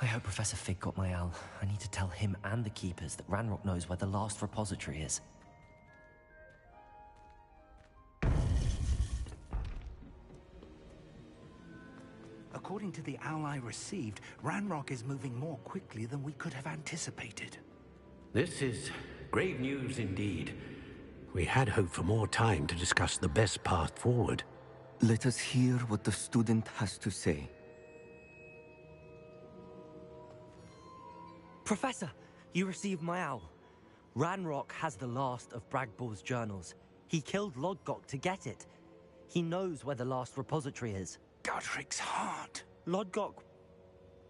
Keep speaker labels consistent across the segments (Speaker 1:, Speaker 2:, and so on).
Speaker 1: I hope Professor Fig got my owl. I need to tell him and the Keepers that Ranrock knows where the last repository is.
Speaker 2: According to the owl I received, Ranrock is moving more quickly than we could have anticipated.
Speaker 3: This is grave news indeed. We had hoped for more time to discuss the best path forward.
Speaker 4: Let us hear what the student has to say.
Speaker 1: Professor, you received my owl. Ranrock has the last of Bragbor's journals. He killed Lodgok to get it. He knows where the last repository is.
Speaker 2: Godric's heart.
Speaker 1: Lodgok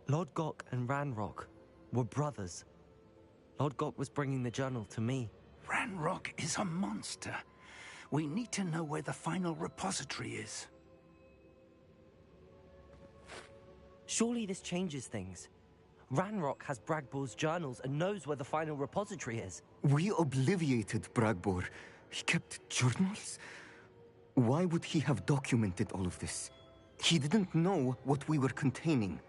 Speaker 1: and Ranrock were brothers. Lodgok was bringing the journal to me.
Speaker 2: Ranrock is a monster. We need to know where the final repository is.
Speaker 1: Surely this changes things. Ranrock has Bragbor's journals and knows where the final repository is.
Speaker 4: We obliviated Bragbor. He kept journals? Why would he have documented all of this? He didn't know what we were containing.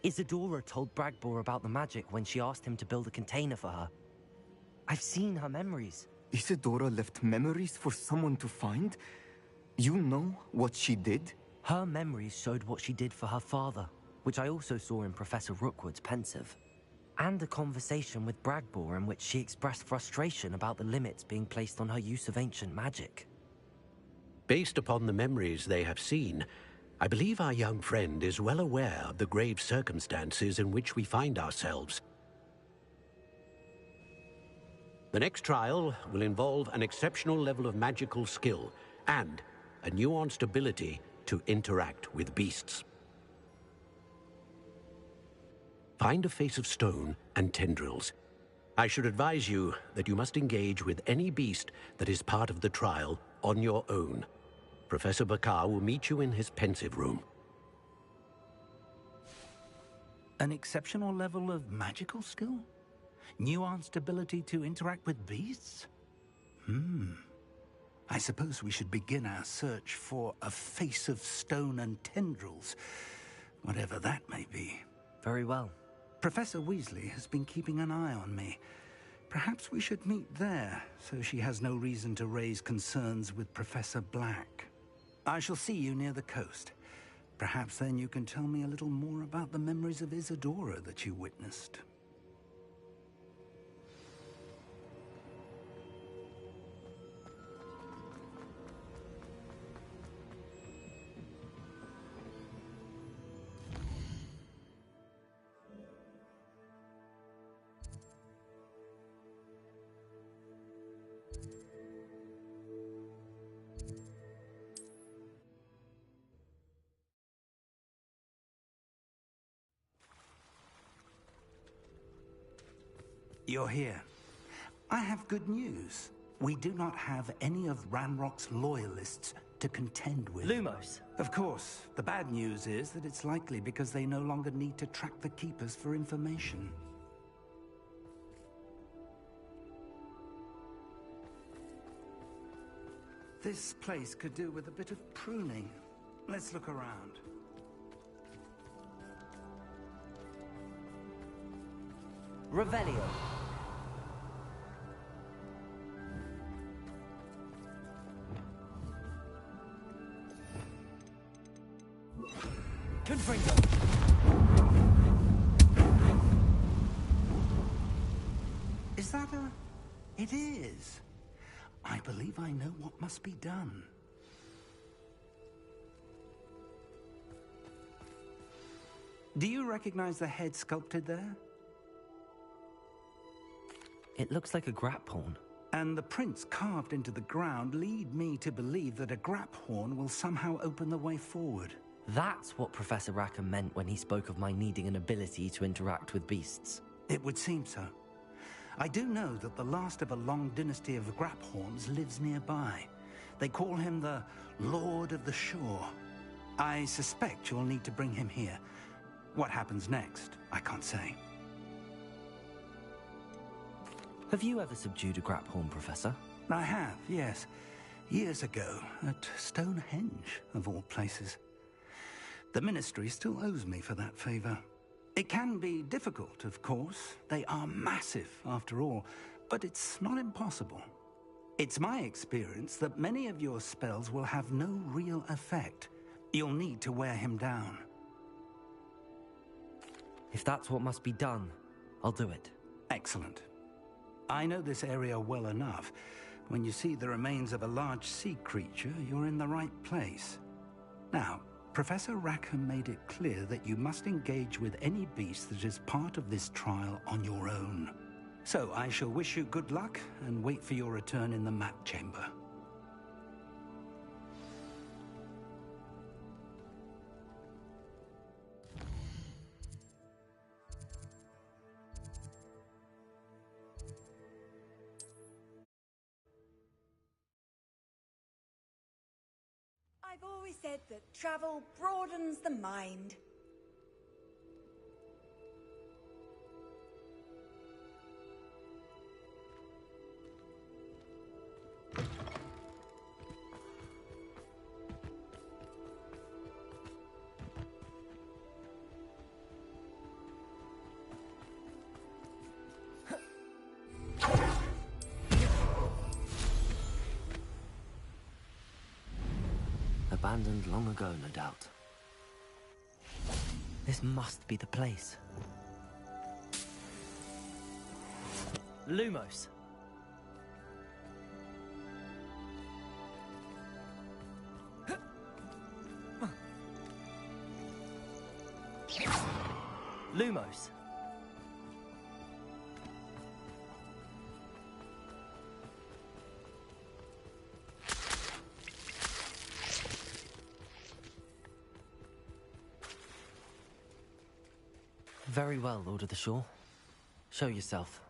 Speaker 1: Isadora told Bragbor about the magic when she asked him to build a container for her. I've seen her memories.
Speaker 4: Isadora left memories for someone to find? You know what she did?
Speaker 1: Her memories showed what she did for her father, which I also saw in Professor Rookwood's pensive. And a conversation with Bragbor in which she expressed frustration about the limits being placed on her use of ancient magic.
Speaker 3: Based upon the memories they have seen, I believe our young friend is well aware of the grave circumstances in which we find ourselves. The next trial will involve an exceptional level of magical skill and a nuanced ability to interact with beasts. Find a face of stone and tendrils. I should advise you that you must engage with any beast that is part of the trial on your own. Professor Bakar will meet you in his pensive room.
Speaker 2: An exceptional level of magical skill? Nuanced ability to interact with beasts? I suppose we should begin our search for a face of stone and tendrils, whatever that may be.
Speaker 1: Very well.
Speaker 2: Professor Weasley has been keeping an eye on me. Perhaps we should meet there, so she has no reason to raise concerns with Professor Black. I shall see you near the coast. Perhaps then you can tell me a little more about the memories of Isadora that you witnessed. You're here. I have good news. We do not have any of Ranrock's loyalists to contend with.
Speaker 1: Lumos.
Speaker 2: Of course. The bad news is that it's likely because they no longer need to track the Keepers for information. This place could do with a bit of pruning. Let's look around.
Speaker 1: Revelio. Confringo.
Speaker 2: Is that a... It is. I believe I know what must be done. Do you recognize the head sculpted there?
Speaker 1: It looks like a grap horn.
Speaker 2: And the prints carved into the ground lead me to believe that a grap horn will somehow open the way forward.
Speaker 1: That's what Professor Rackham meant when he spoke of my needing an ability to interact with beasts.
Speaker 2: It would seem so. I do know that the last of a long dynasty of grap horns lives nearby. They call him the Lord of the Shore. I suspect you'll need to bring him here. What happens next, I can't say.
Speaker 1: Have you ever subdued a grap horn, Professor?
Speaker 2: I have, yes. Years ago, at Stonehenge, of all places. The Ministry still owes me for that favor. It can be difficult, of course. They are massive, after all, but it's not impossible. It's my experience that many of your spells will have no real effect. You'll need to wear him down.
Speaker 1: If that's what must be done, I'll do it.
Speaker 2: Excellent. I know this area well enough. When you see the remains of a large sea creature, you're in the right place. Now, Professor Rackham made it clear that you must engage with any beast that is part of this trial on your own. So I shall wish you good luck and wait for your return in the map chamber.
Speaker 5: I've always said that travel broadens the mind.
Speaker 1: Abandoned long ago, no doubt. This must be the place. Lumos. Lumos. Very well, Lord of the Shore. Show yourself.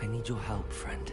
Speaker 1: I need your help, friend.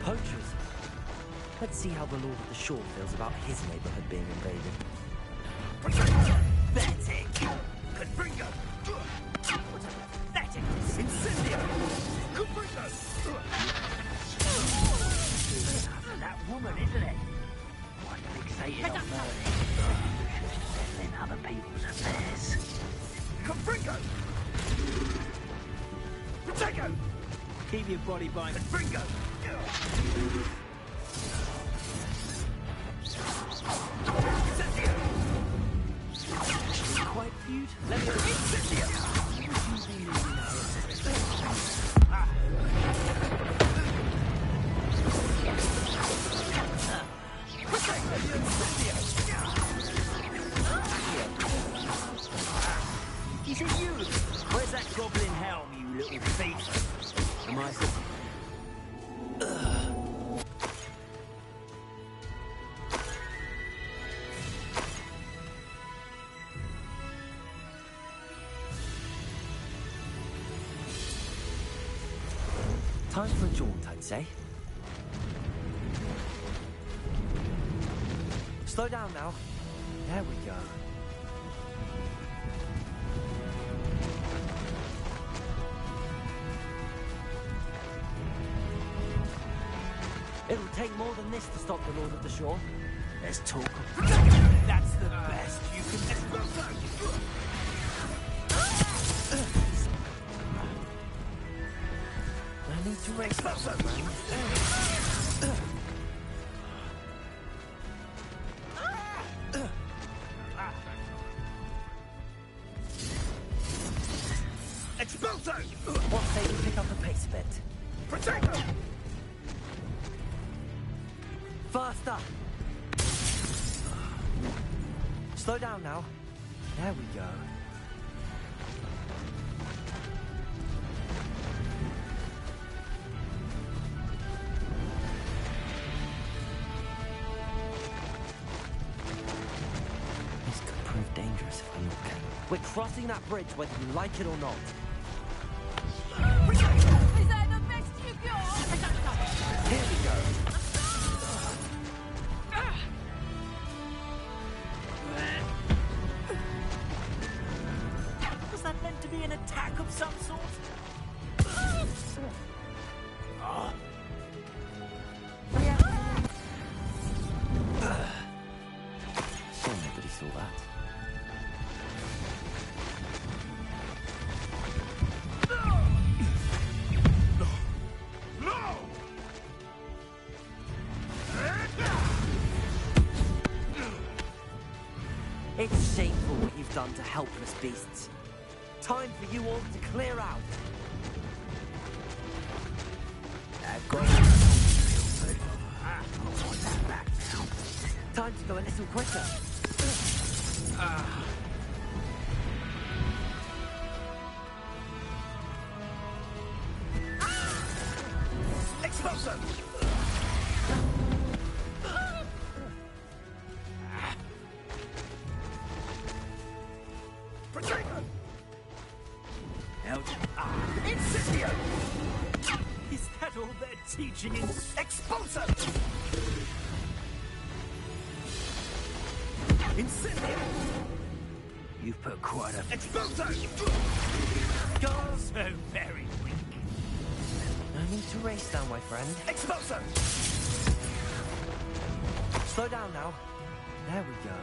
Speaker 1: Poachers? Let's see how the Lord of the Shore feels about his neighborhood being invaded.
Speaker 6: Pathetic! Confringo! Pathetic! Incendio! Confringo! That woman, isn't it? What's fixated on murder? Settling other people's affairs. Confringo! Protego! Keep your body by Confringo! Quite beautiful. Let me Incendio! Is it you? Where's that goblin helm, you little thief? Am I...
Speaker 1: Time for a jaunt, I'd say. Slow down now. There we go. It'll take more than this to stop the Lord of the Shore.
Speaker 6: Let's talk. That's the best you can do.
Speaker 1: I need to race that man.
Speaker 6: Expulso!
Speaker 1: What say we pick up the pace a bit?
Speaker 6: Protego!
Speaker 1: Faster! Slow down now. There we go. We're crossing that bridge whether you like it or not.
Speaker 5: Is that the best you got?
Speaker 1: Here we go.
Speaker 6: Was that meant to be an attack of some sort?
Speaker 1: Sure, nobody saw that. It's shameful what you've done to helpless beasts. Time for you all to clear out. Time to go a little quicker.
Speaker 6: Explosion! Protego! Ouch. Incendio! Is that all they're teaching in Expulso? Incendio! You've put quite a... Expulso! You're so very weak.
Speaker 1: No need to race now, my friend.
Speaker 6: Expulso!
Speaker 1: Slow down now. There we go.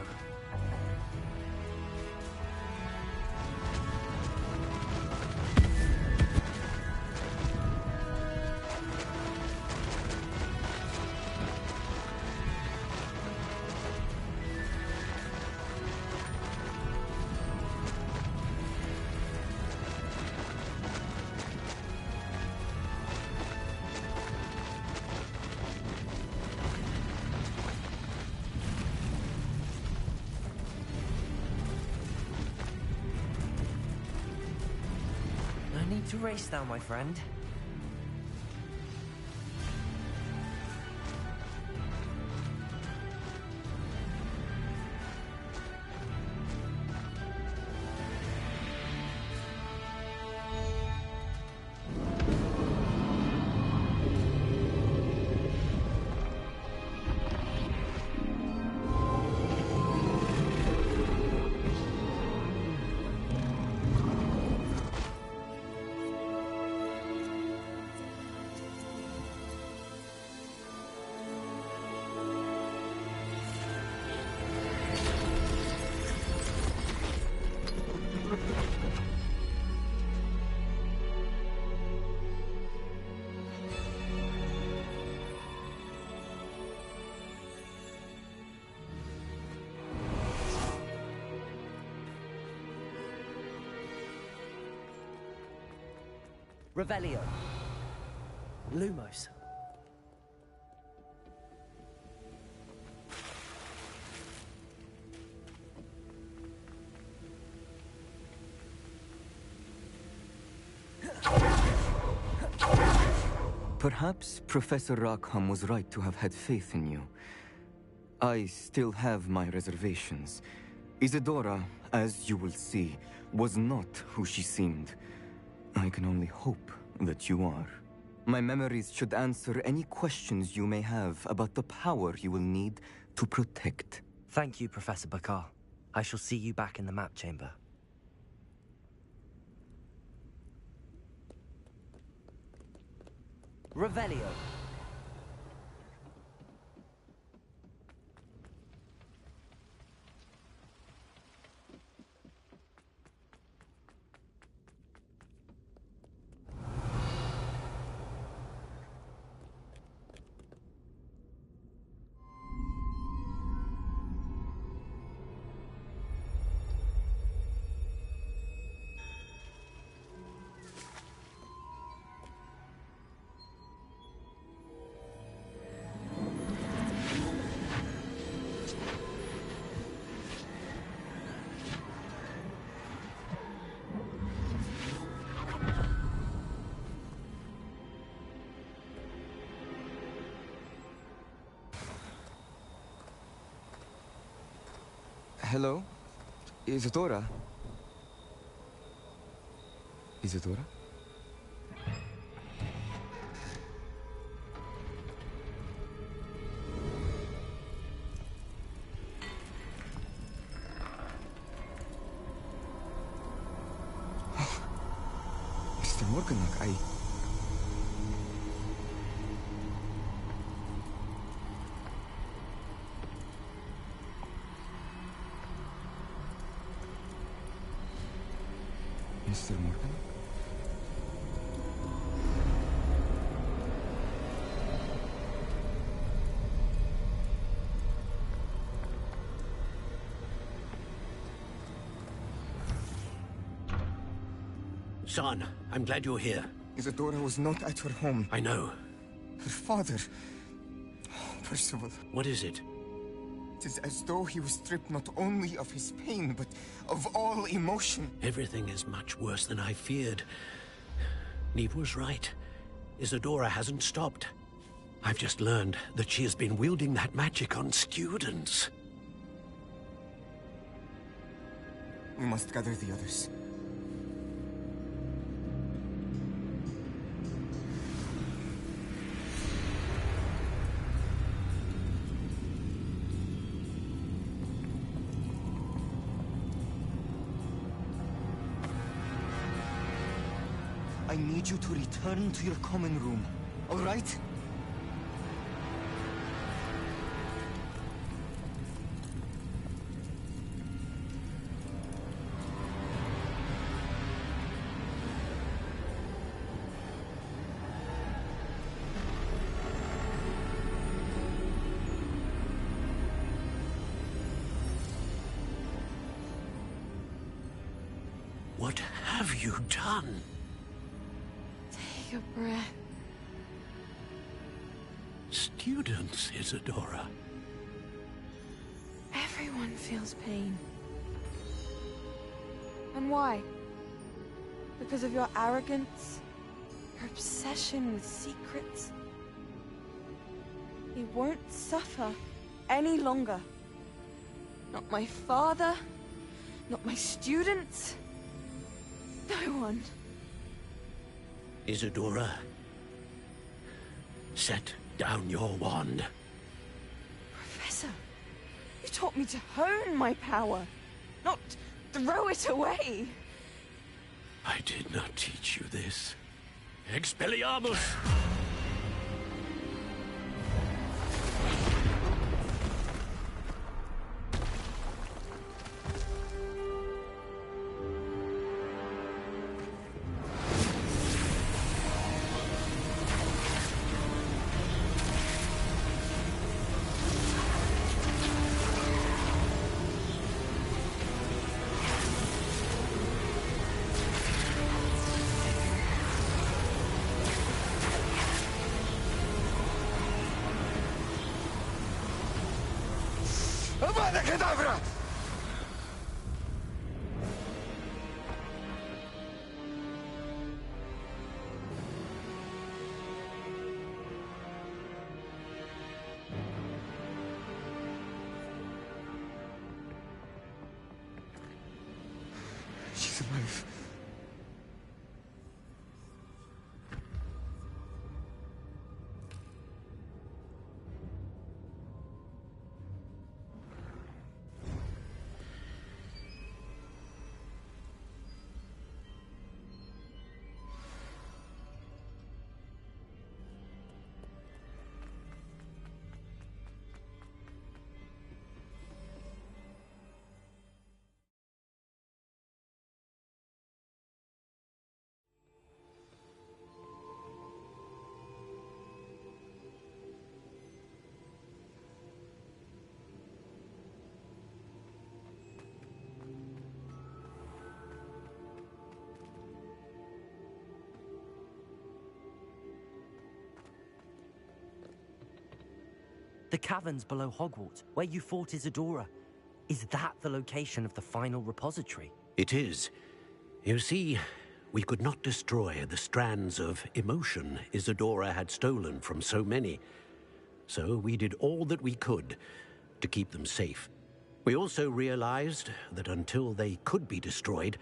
Speaker 1: No need to race now, my friend. Revelio. Lumos.
Speaker 4: Perhaps Professor Rackham was right to have had faith in you. I still have my reservations. Isadora, as you will see, was not who she seemed. I can only hope that you are. My memories should answer any questions you may have about the power you will need to protect.
Speaker 1: Thank you, Professor Bakar. I shall see you back in the map chamber. Revelio.
Speaker 4: Hello? Isadora? Isadora? Mr. Morganach, Mr. Morgan?
Speaker 3: Son, I'm glad you're here.
Speaker 4: Isadora was not at her home.
Speaker 3: I know.
Speaker 4: Her father... Oh, Percival.
Speaker 3: What is it?
Speaker 4: It is as though he was stripped not only of his pain, but of all emotion.
Speaker 3: Everything is much worse than I feared. Neve was right. Isadora hasn't stopped. I've just learned that she has been wielding that magic on students.
Speaker 4: We must gather the others. I need you to return to your common room, all right?
Speaker 3: What have you done?
Speaker 7: Take a breath.
Speaker 3: Students, Isadora.
Speaker 7: Everyone feels pain. And why? Because of your arrogance? Your obsession with secrets? He won't suffer any longer. Not my father, not my students, no one.
Speaker 3: Isadora, set down your wand.
Speaker 7: Professor, you taught me to hone my power, not throw it away.
Speaker 3: I did not teach you this. Expelliarmus!
Speaker 4: Avada Kedavra! She's alive.
Speaker 1: The caverns below Hogwarts, where you fought Isadora. Is that the location of the final repository?
Speaker 3: It is. You see, we could not destroy the strands of emotion Isadora had stolen from so many. So we did all that we could to keep them safe. We also realized that until they could be destroyed,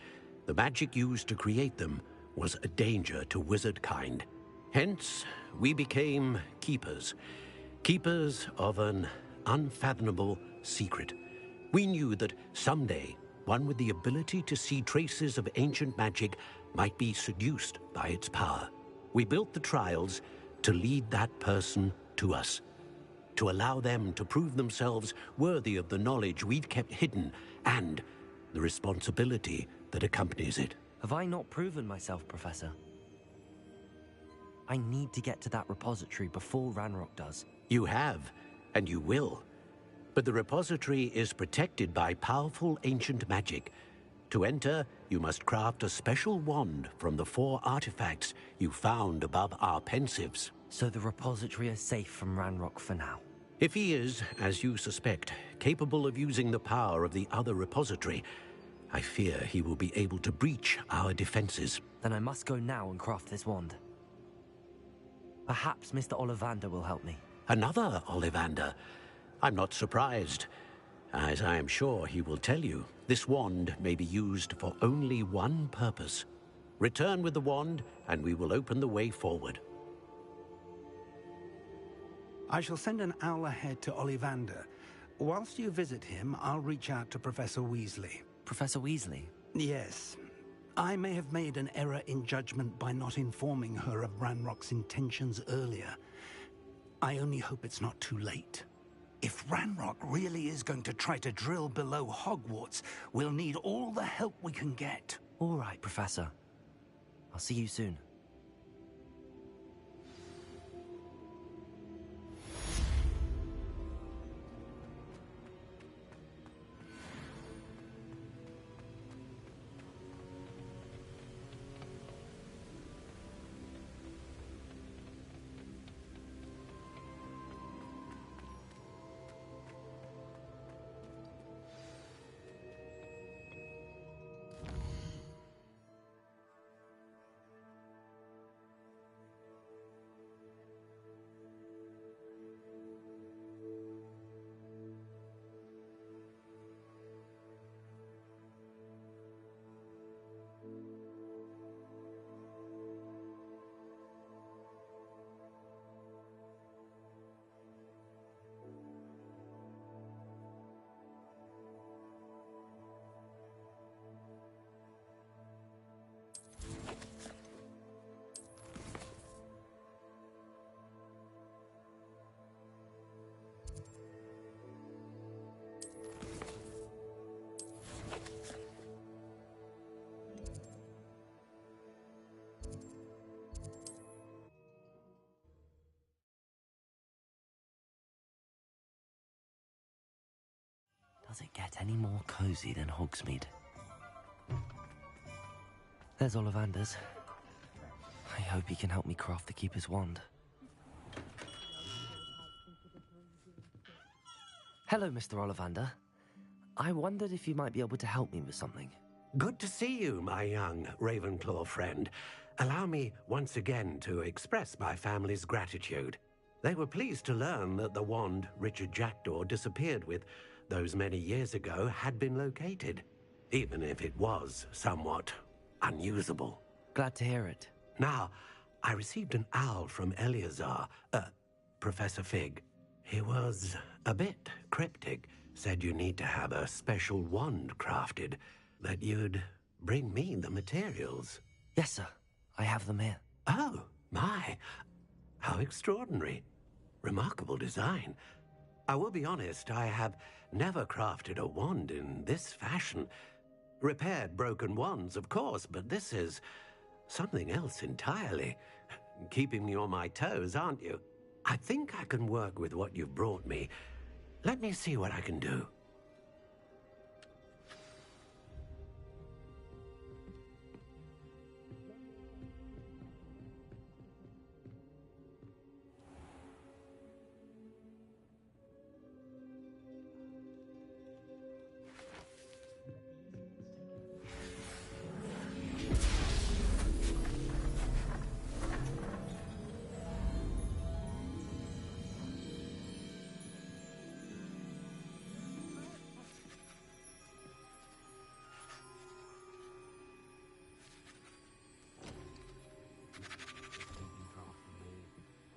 Speaker 3: the magic used to create them was a danger to wizard kind. Hence, we became keepers. Keepers of an unfathomable secret. We knew that someday, one with the ability to see traces of ancient magic might be seduced by its power. We built the trials to lead that person to us, to allow them to prove themselves worthy of the knowledge we'd kept hidden and the responsibility that accompanies it.
Speaker 1: Have I not proven myself, Professor? I need to get to that repository before Ranrock does.
Speaker 3: You have, and you will. But the repository is protected by powerful ancient magic. To enter, you must craft a special wand from the 4 artifacts you found above our pensives.
Speaker 1: So the repository is safe from Ranrock for now.
Speaker 3: If he is, as you suspect, capable of using the power of the other repository, I fear he will be able to breach our defenses.
Speaker 1: Then I must go now and craft this wand. Perhaps Mr. Ollivander will help me.
Speaker 3: Another Ollivander? I'm not surprised. As I am sure he will tell you, this wand may be used for only one purpose. Return with the wand, and we will open the way forward.
Speaker 2: I shall send an owl ahead to Ollivander. Whilst you visit him, I'll reach out to Professor Weasley.
Speaker 1: Professor Weasley?
Speaker 2: Yes. I may have made an error in judgment by not informing her of Ranrock's intentions earlier. I only hope it's not too late. If Ranrock really is going to try to drill below Hogwarts, we'll need all the help we can get.
Speaker 1: All right, Professor. I'll see you soon. Does it get any more cozy than Hogsmeade? There's Ollivander's. I hope he can help me craft the Keeper's wand. Hello, Mr. Ollivander. I wondered if you might be able to help me with something.
Speaker 3: Good to see you, my young Ravenclaw friend. Allow me once again to express my family's gratitude. They were pleased to learn that the wand Richard Jackdaw disappeared with those many years ago had been located, even if it was somewhat unusable.
Speaker 1: Glad to hear it.
Speaker 3: Now, I received an owl from Eleazar, Professor Fig. He was a bit cryptic, said you need to have a special wand crafted, that you'd bring me the materials.
Speaker 1: Yes, sir. I have them here.
Speaker 3: Oh, my. How extraordinary. Remarkable design. I will be honest, I have never crafted a wand in this fashion. Repaired broken wands, of course, but this is something else entirely. Keeping me on my toes, aren't you? I think I can work with what you've brought me. Let me see what I can do.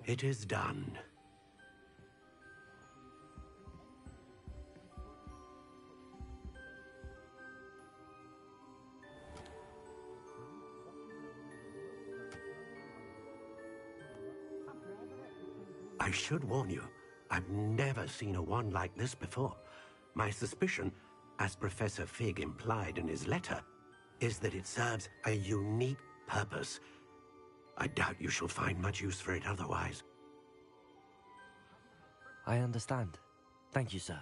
Speaker 3: It is done. I should warn you, I've never seen a wand like this before. My suspicion, as Professor Fig implied in his letter, is that it serves a unique purpose. I doubt you shall find much use for it otherwise.
Speaker 1: I understand. Thank you, sir.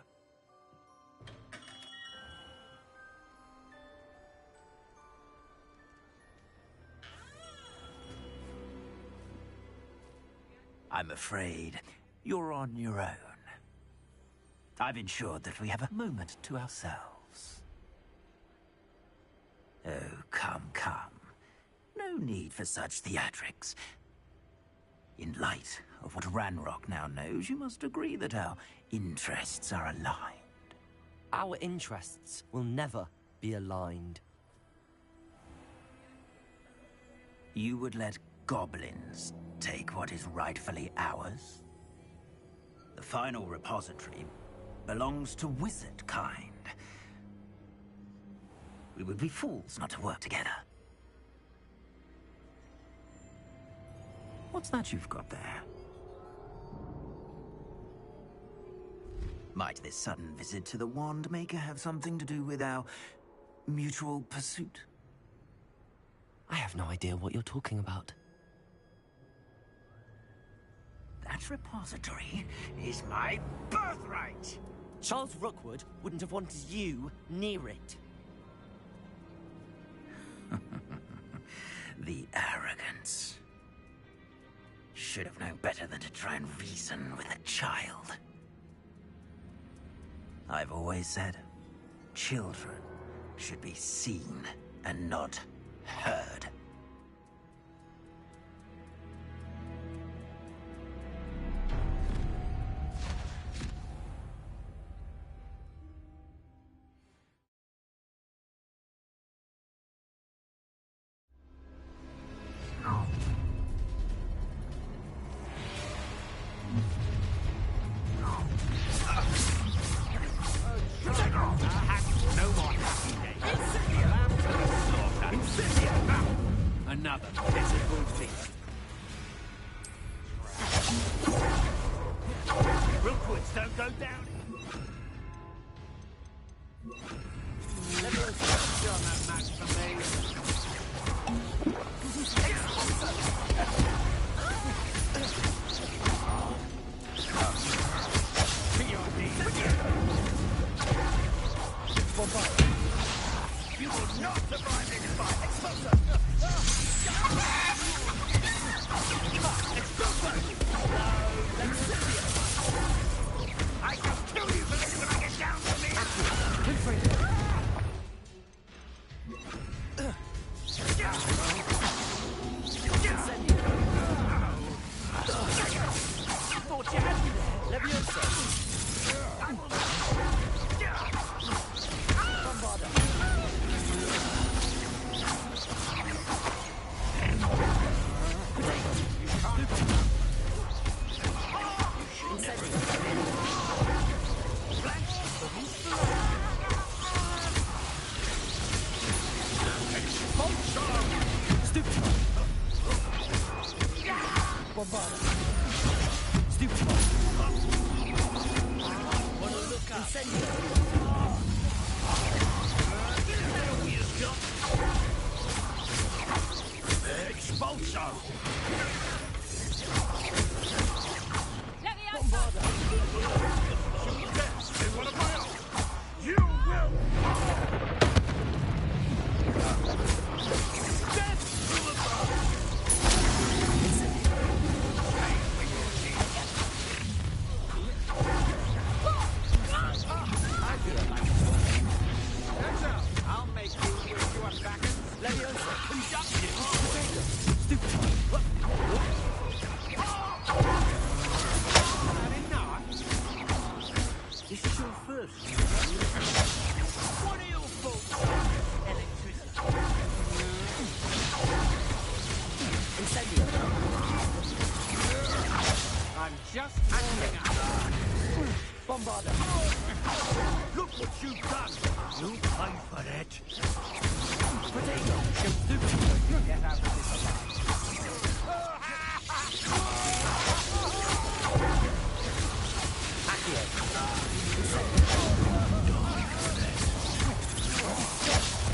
Speaker 6: I'm afraid you're on your own. I've ensured that we have a moment to ourselves. Oh, come, come. No need for such theatrics. In light of what Ranrock now knows, you must agree that our interests are aligned.
Speaker 1: Our interests will never be aligned.
Speaker 6: You would let goblins take what is rightfully ours? The final repository belongs to wizard kind. We would be fools not to work together. What's that you've got there? Might this sudden visit to the Wand Maker have something to do with our mutual pursuit?
Speaker 1: I have no idea what you're talking about.
Speaker 6: That repository is my birthright!
Speaker 1: Charles Rookwood wouldn't have wanted you near it.
Speaker 6: The arrogance. Should have known better than to try and reason with a child. I've always said, children should be seen and not heard. Another pitiful feast. Rookwoods don't go down. Let me see on that match for me. To your knees. You will not survive this fight. Explosive. I shall kill you for this when I get down to me!
Speaker 1: Thought you had me there. Leviosa.
Speaker 8: just acting up. Bombarder. Look what you've done. You'll pay for that. Potato. Get out of this alive. Accio.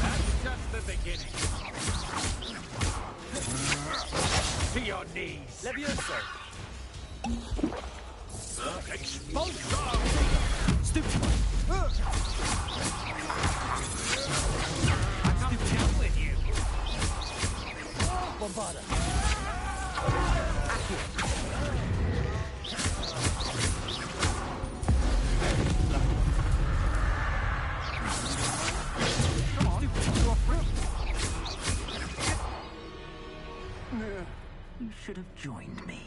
Speaker 8: That's just the beginning. To your knees. Levioso. Expulsor! Stupid. I can't deal with you. Bombarder. Accio. Come on, you're free.
Speaker 6: You should have joined me.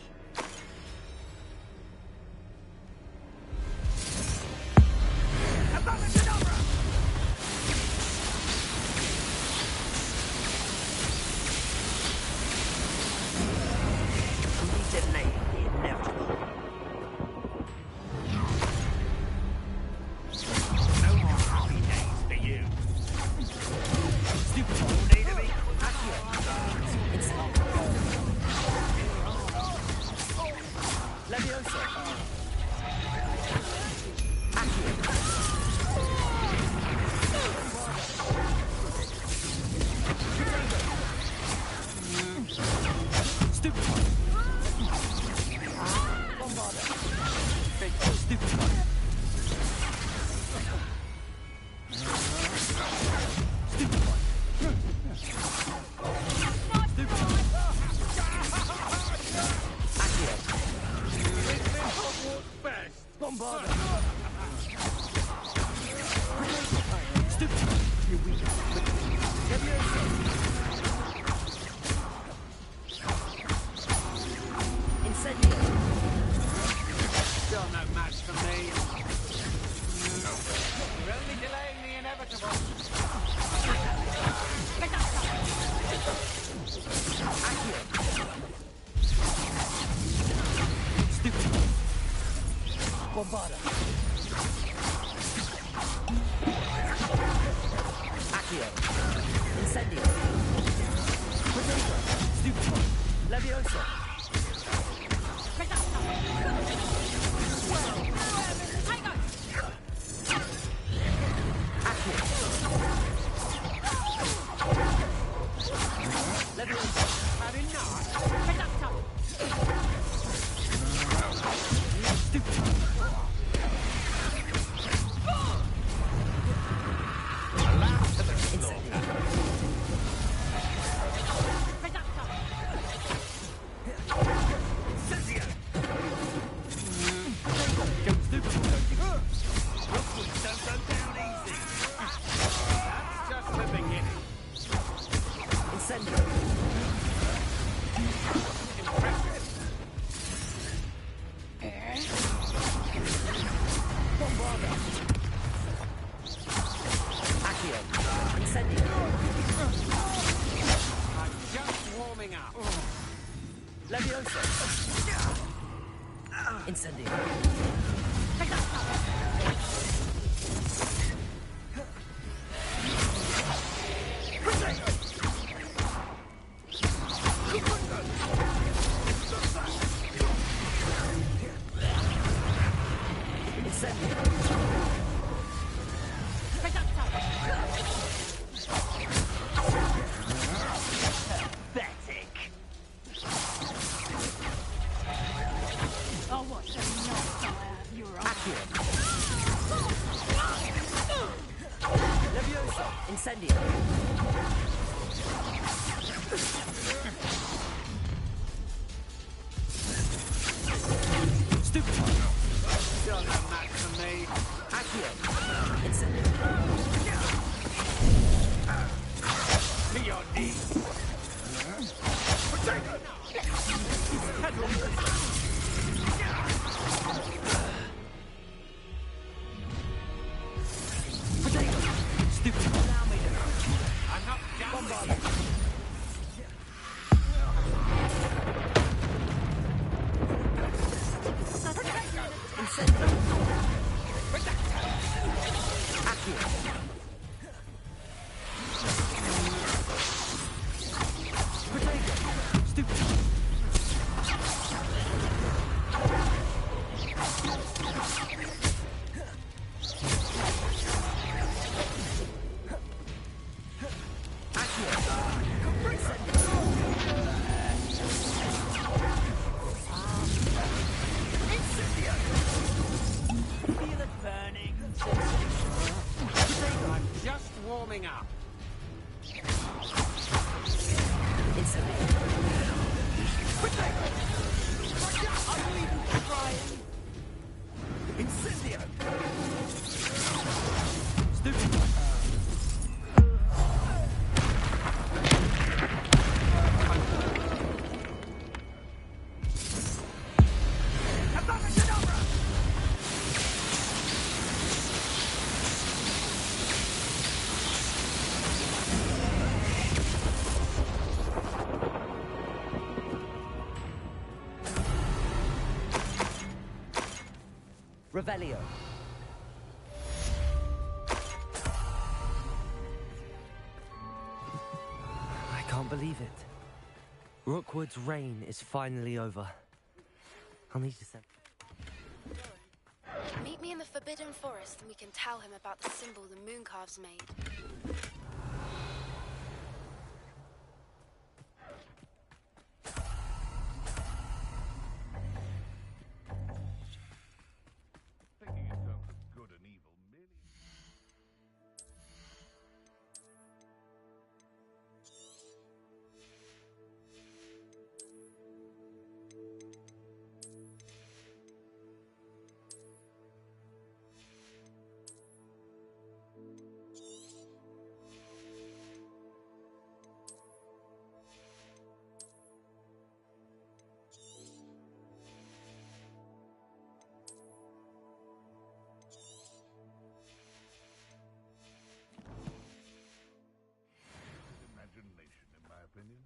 Speaker 8: Bombarder. Accio. Incendio. Potato. Stupid. Levioso.
Speaker 1: Revelio. I can't believe it. Rookwood's reign is finally over. I'll need to send...
Speaker 9: Meet me in the Forbidden Forest and we can tell him about the symbol the Mooncalves made.
Speaker 10: Thinking in terms of good and evil merely... imagination, in my opinion.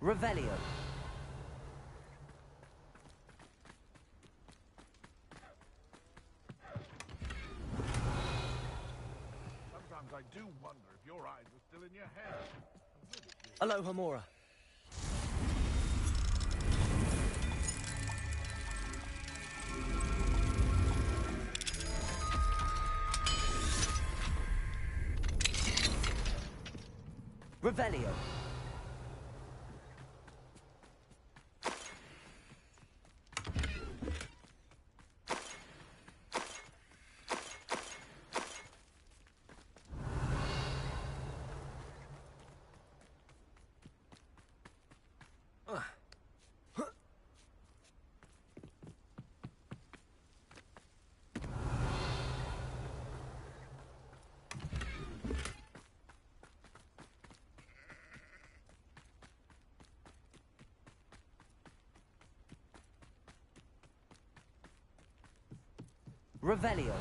Speaker 1: Revelio.
Speaker 10: Sometimes I do wonder if your eyes were still in your head.
Speaker 1: Hello, Hamura. Revelio. Revelio.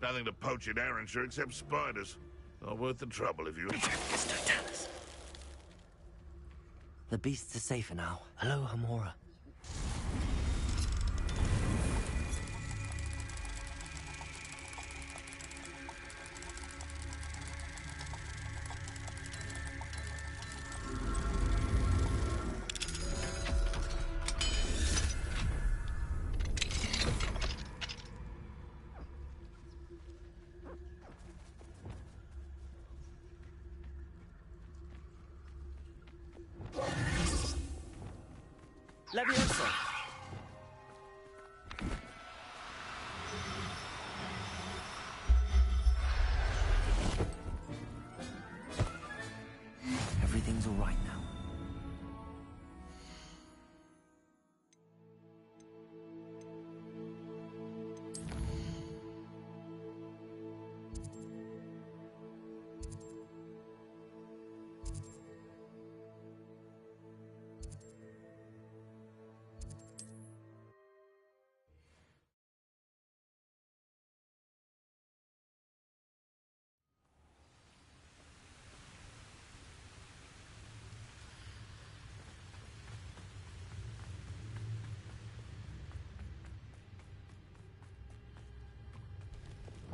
Speaker 10: Nothing to poach in Arrynshire except spiders. Not worth the trouble if you...
Speaker 1: Mr. Dallas. The beasts are safer now. Hello, Hamura. Leviosa.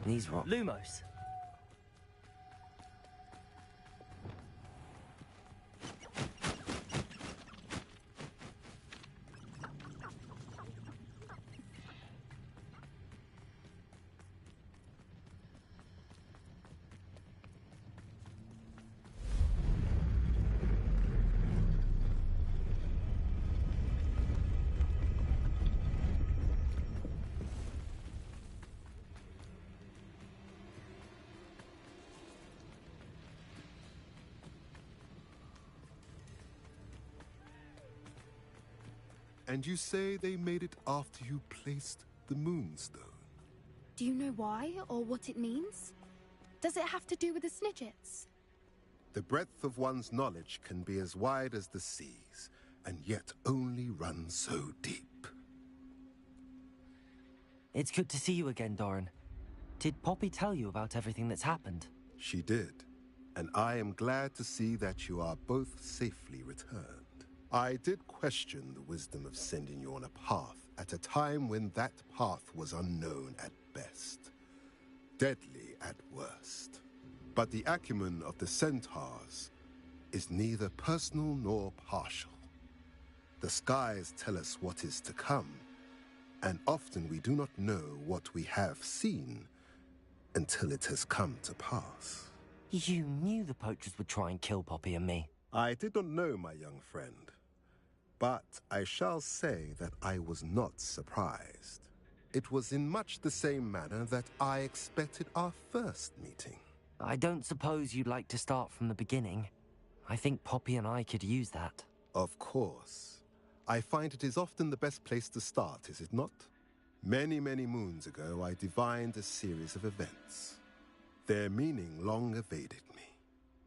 Speaker 1: These rocks. Lumos.
Speaker 11: And you say they made it after you placed the Moonstone?
Speaker 9: Do you know why, or what it means? Does it have to do with the Snidgets?
Speaker 11: The breadth of one's knowledge can be as wide as the seas, and yet only run so deep.
Speaker 1: It's good to see you again, Doran. Did Poppy tell you about everything that's happened?
Speaker 11: She did, and I am glad to see that you are both safely returned. I did question the wisdom of sending you on a path at a time when that path was unknown at best, deadly at worst. But the acumen of the centaurs is neither personal nor partial. The skies tell us what is to come, and often we do not know what we have seen until it has come to pass.
Speaker 1: You knew the poachers would try and kill Poppy and me.
Speaker 11: I did not know, my young friend. But I shall say that I was not surprised. It was in much the same manner that I expected our first meeting.
Speaker 1: I don't suppose you'd like to start from the beginning. I think Poppy and I could use that.
Speaker 11: Of course. I find it is often the best place to start, is it not? Many, many moons ago, I divined a series of events. Their meaning long evaded me,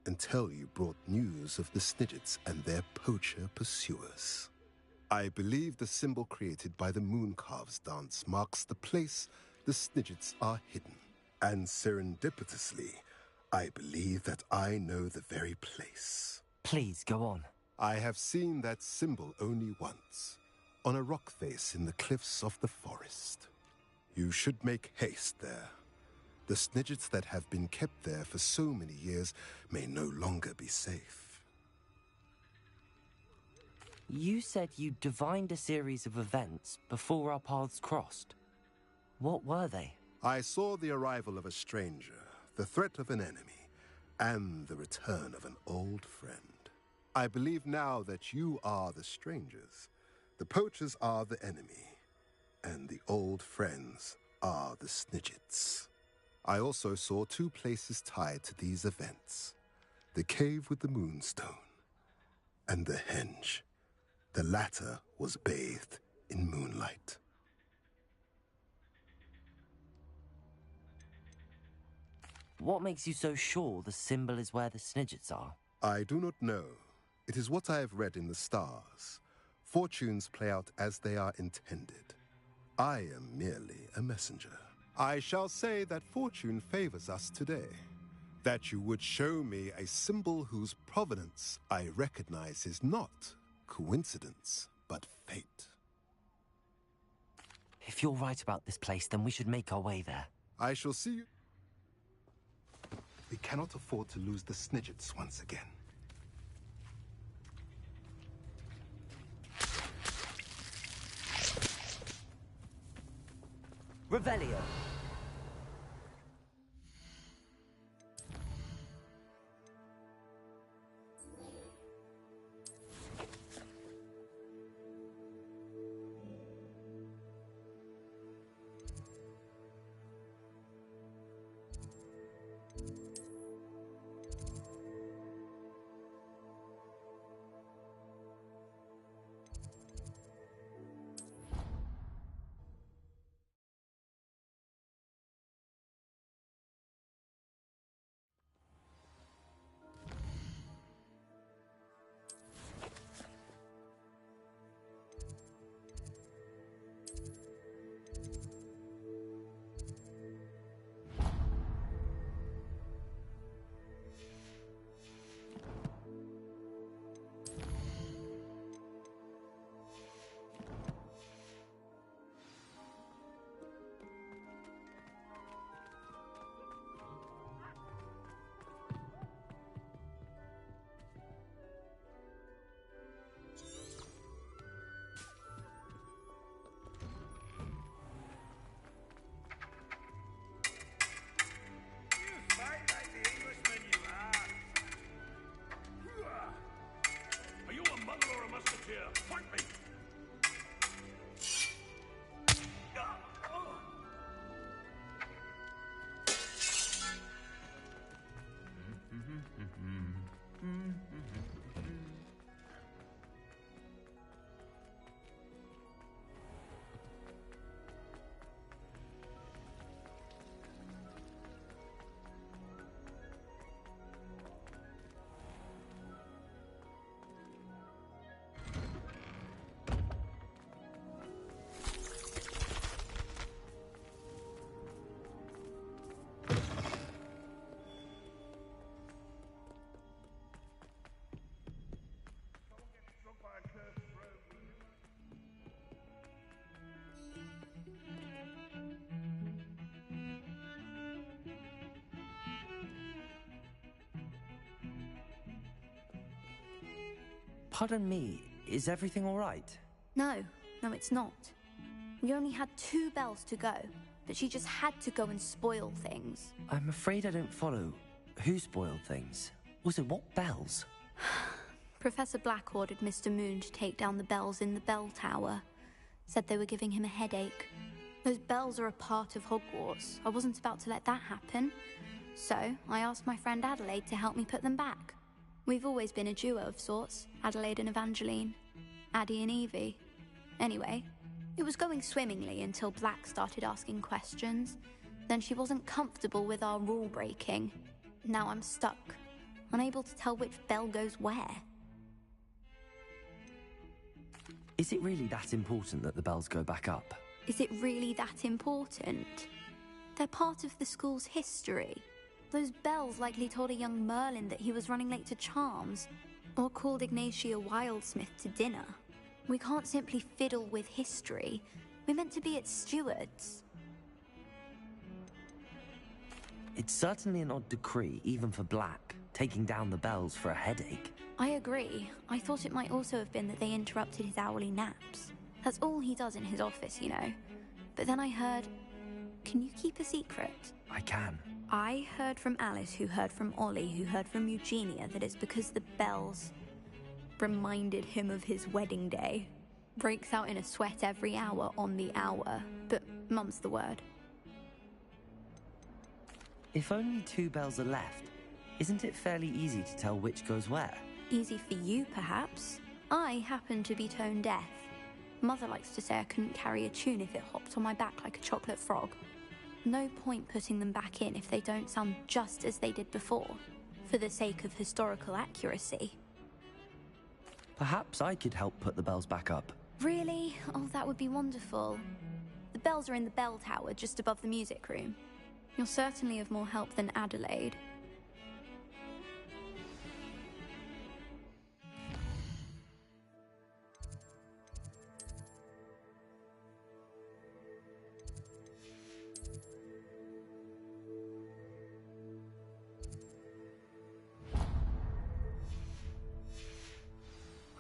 Speaker 11: until you brought news of the Snidgets and their poacher pursuers. I believe the symbol created by the Mooncalves dance marks the place the Snidgets are hidden. And serendipitously, I believe that I know the very place.
Speaker 1: Please, go on.
Speaker 11: I have seen that symbol only once, on a rock face in the cliffs of the forest. You should make haste there. The Snidgets that have been kept there for so many years may no longer be safe.
Speaker 1: You said you divined a series of events before our paths crossed. What were they?
Speaker 11: I saw the arrival of a stranger, the threat of an enemy, and the return of an old friend. I believe now that you are the strangers, the poachers are the enemy, and the old friends are the Snidgets. I also saw two places tied to these events: the cave with the Moonstone and the henge. The latter was bathed in moonlight.
Speaker 1: What makes you so sure the symbol is where the Snidgets are?
Speaker 11: I do not know. It is what I have read in the stars. Fortunes play out as they are intended. I am merely a messenger. I shall say that fortune favors us today. That you would show me a symbol whose provenance I recognize is not coincidence, but fate.
Speaker 1: If you're right about this place, then we should make our way there.
Speaker 11: I shall see you. We cannot afford to lose the Snidgets once again.
Speaker 1: Revelio. Pardon me, is everything all right?
Speaker 9: No, it's not. We only had 2 bells to go, but she just had to go and spoil things.
Speaker 1: I'm afraid I don't follow. Who spoiled things? Also, what bells?
Speaker 9: Professor Black ordered Mr. Moon to take down the bells in the bell tower. Said they were giving him a headache. Those bells are a part of Hogwarts. I wasn't about to let that happen. So, I asked my friend Adelaide to help me put them back. We've always been a duo of sorts, Adelaide and Evangeline. Addie and Evie. Anyway, it was going swimmingly until Black started asking questions. Then she wasn't comfortable with our rule breaking. Now I'm stuck, unable to tell which bell goes where.
Speaker 1: Is it really that important that the bells go back up?
Speaker 9: Is it really that important? They're part of the school's history. Those bells likely told a young Merlin that he was running late to Charms, or called Ignatia Wildsmith to dinner. We can't simply fiddle with history. We're meant to be its stewards.
Speaker 1: It's certainly an odd decree, even for Black, taking down the bells for a headache.
Speaker 9: I agree. I thought it might also have been that they interrupted his hourly naps. That's all he does in his office, you know. But then I heard... Can you keep a secret?
Speaker 1: I can.
Speaker 9: I heard from Alice, who heard from Ollie, who heard from Eugenia, that it's because the bells reminded him of his wedding day. Breaks out in a sweat every hour on the hour, but mum's the word.
Speaker 1: If only 2 bells are left, isn't it fairly easy to tell which goes where?
Speaker 9: Easy for you, perhaps. I happen to be tone deaf. Mother likes to say I couldn't carry a tune if it hopped on my back like a chocolate frog. No point putting them back in if they don't sound just as they did before, for the sake of historical accuracy.
Speaker 1: Perhaps I could help put the bells back up.
Speaker 9: Really? Oh, that would be wonderful. The bells are in the bell tower just above the music room. You're certainly of more help than Adelaide.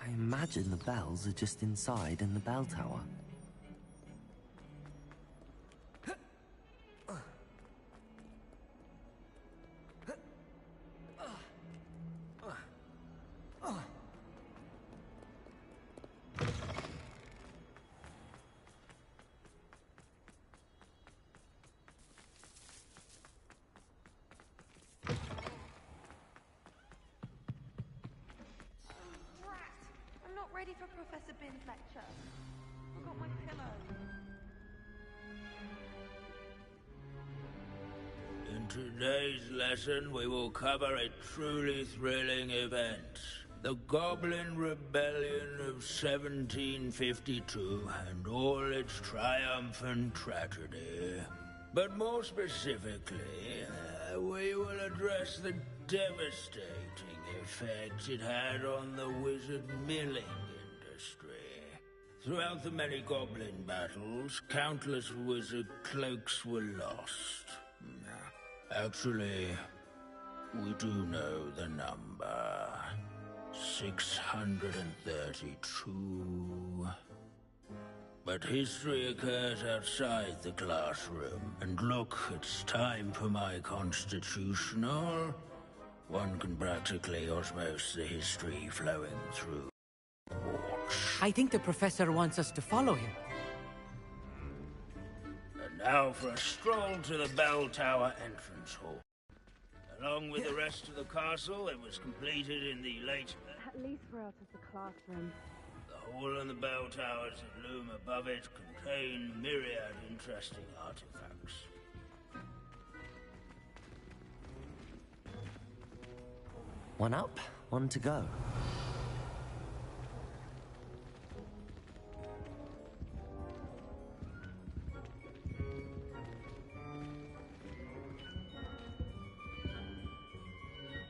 Speaker 1: I imagine the bells are just inside in the bell tower.
Speaker 7: Ready for Professor Bin's lecture. Forgot my pillow.
Speaker 8: In today's lesson, we will cover a truly thrilling event. The Goblin Rebellion of 1752 and all its triumphant tragedy. But more specifically, we will address the devastating effect it had on the wizard milling industry. Throughout the many goblin battles, countless wizard cloaks were lost. Actually, we do know the number. 632. But history occurs outside the classroom, and look, it's time for my constitutional. One can practically osmose the history flowing through.
Speaker 12: I think the professor wants us to follow him.
Speaker 8: And now for a stroll to the bell tower entrance hall. Along with the rest of the castle, it was completed in the late...
Speaker 7: At least we're out of the classroom.
Speaker 8: The hall and the bell towers that loom above it contain myriad interesting artifacts.
Speaker 1: One up, one to go.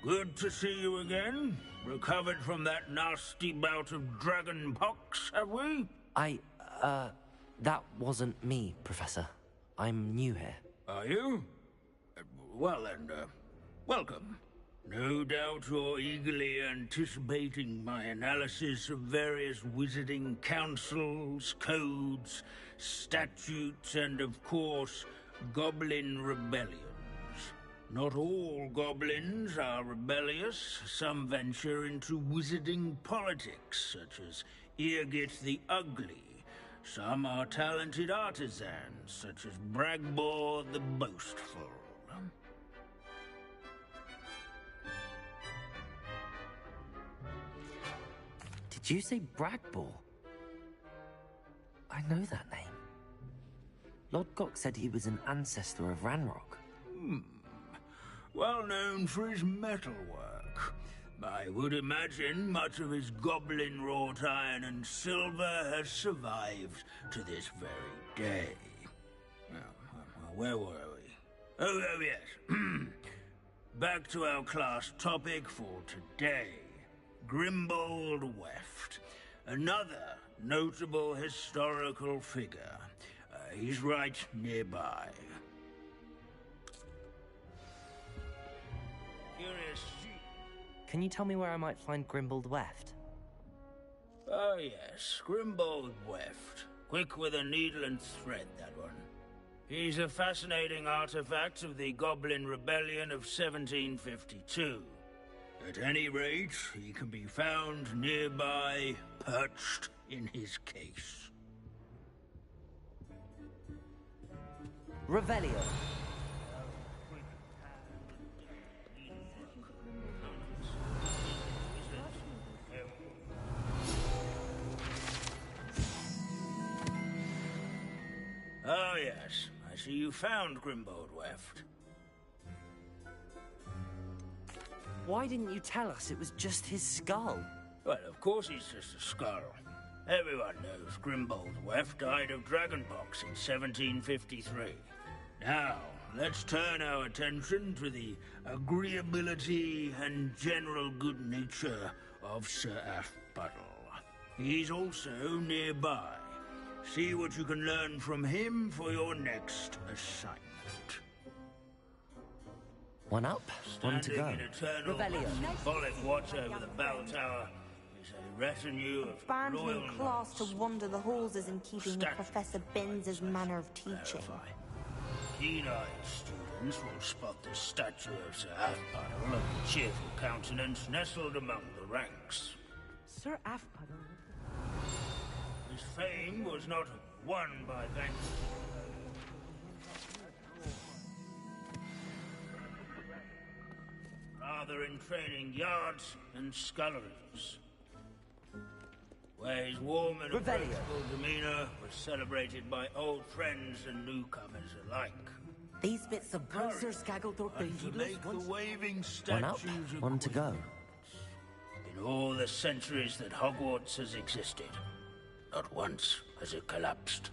Speaker 8: Good to see you again. Recovered from that nasty bout of dragon pox, have we?
Speaker 1: That wasn't me, Professor. I'm new here.
Speaker 8: Are you? Well then, welcome. No doubt you're eagerly anticipating my analysis of various wizarding councils, codes, statutes, and of course, goblin rebellions. Not all goblins are rebellious. Some venture into wizarding politics, such as Irgit the Ugly. Some are talented artisans, such as Bragbor the Boastful.
Speaker 1: Did you say Bragbor? I know that name. Lodgok said he was an ancestor of Ranrock.
Speaker 8: Well known for his metalwork. I would imagine much of his goblin-wrought iron and silver has survived to this very day. Where were we? Oh, yes. Back to our class topic for today. Grimbold Weft. Another notable historical figure. He's right nearby. Curious.
Speaker 1: Can you tell me where I might find Grimbold Weft?
Speaker 8: Oh yes, Grimbold Weft. Quick with a needle and thread, that one. He's a fascinating artifact of the Goblin Rebellion of 1752. At any rate, he can be found nearby, perched in his case.
Speaker 1: Revelio.
Speaker 8: Oh yes, I see you found Grimbold Weft.
Speaker 1: Why didn't you tell us it was just his skull?
Speaker 8: Well, of course he's just a skull. Everyone knows Grimbold Weft died of dragonpox in 1753. Now, let's turn our attention to the agreeability and general good nature of Sir Afpuddle. He's also nearby. See what you can learn from him for your next assignment.
Speaker 1: One up, one to go.
Speaker 8: Standing in eternal symbolic watch over the bell tower is a retinue of
Speaker 5: Banned
Speaker 8: loyal
Speaker 5: new class to
Speaker 8: knights.
Speaker 5: wander the halls is in keeping with Professor Binns' manner of teaching.
Speaker 8: Keen-eyed students will spot the statue of Sir Afpuddle of the cheerful countenance nestled among the ranks.
Speaker 12: Sir Afpuddle?
Speaker 8: His fame was not won by vanquishing. Rather in training yards and sculleries, where his warm and approachable demeanor was celebrated by old friends and newcomers alike.
Speaker 12: These bits of Browser Skagglethorpe
Speaker 8: And to make the waving
Speaker 1: One up,
Speaker 8: statues of
Speaker 1: one to go.
Speaker 8: in all the centuries that Hogwarts has existed, not once has it collapsed.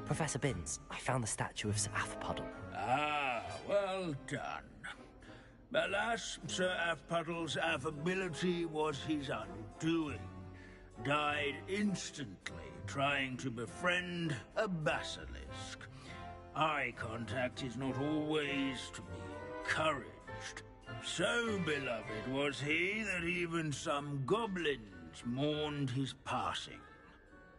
Speaker 1: Professor Binns, I found the statue of Sir Afpuddle.
Speaker 8: Ah, well done. Alas, Sir Afpuddle's affability was his undoing. Died instantly trying to befriend a basilisk. Eye contact is not always to be encouraged. So beloved was he that even some goblins mourned his passing.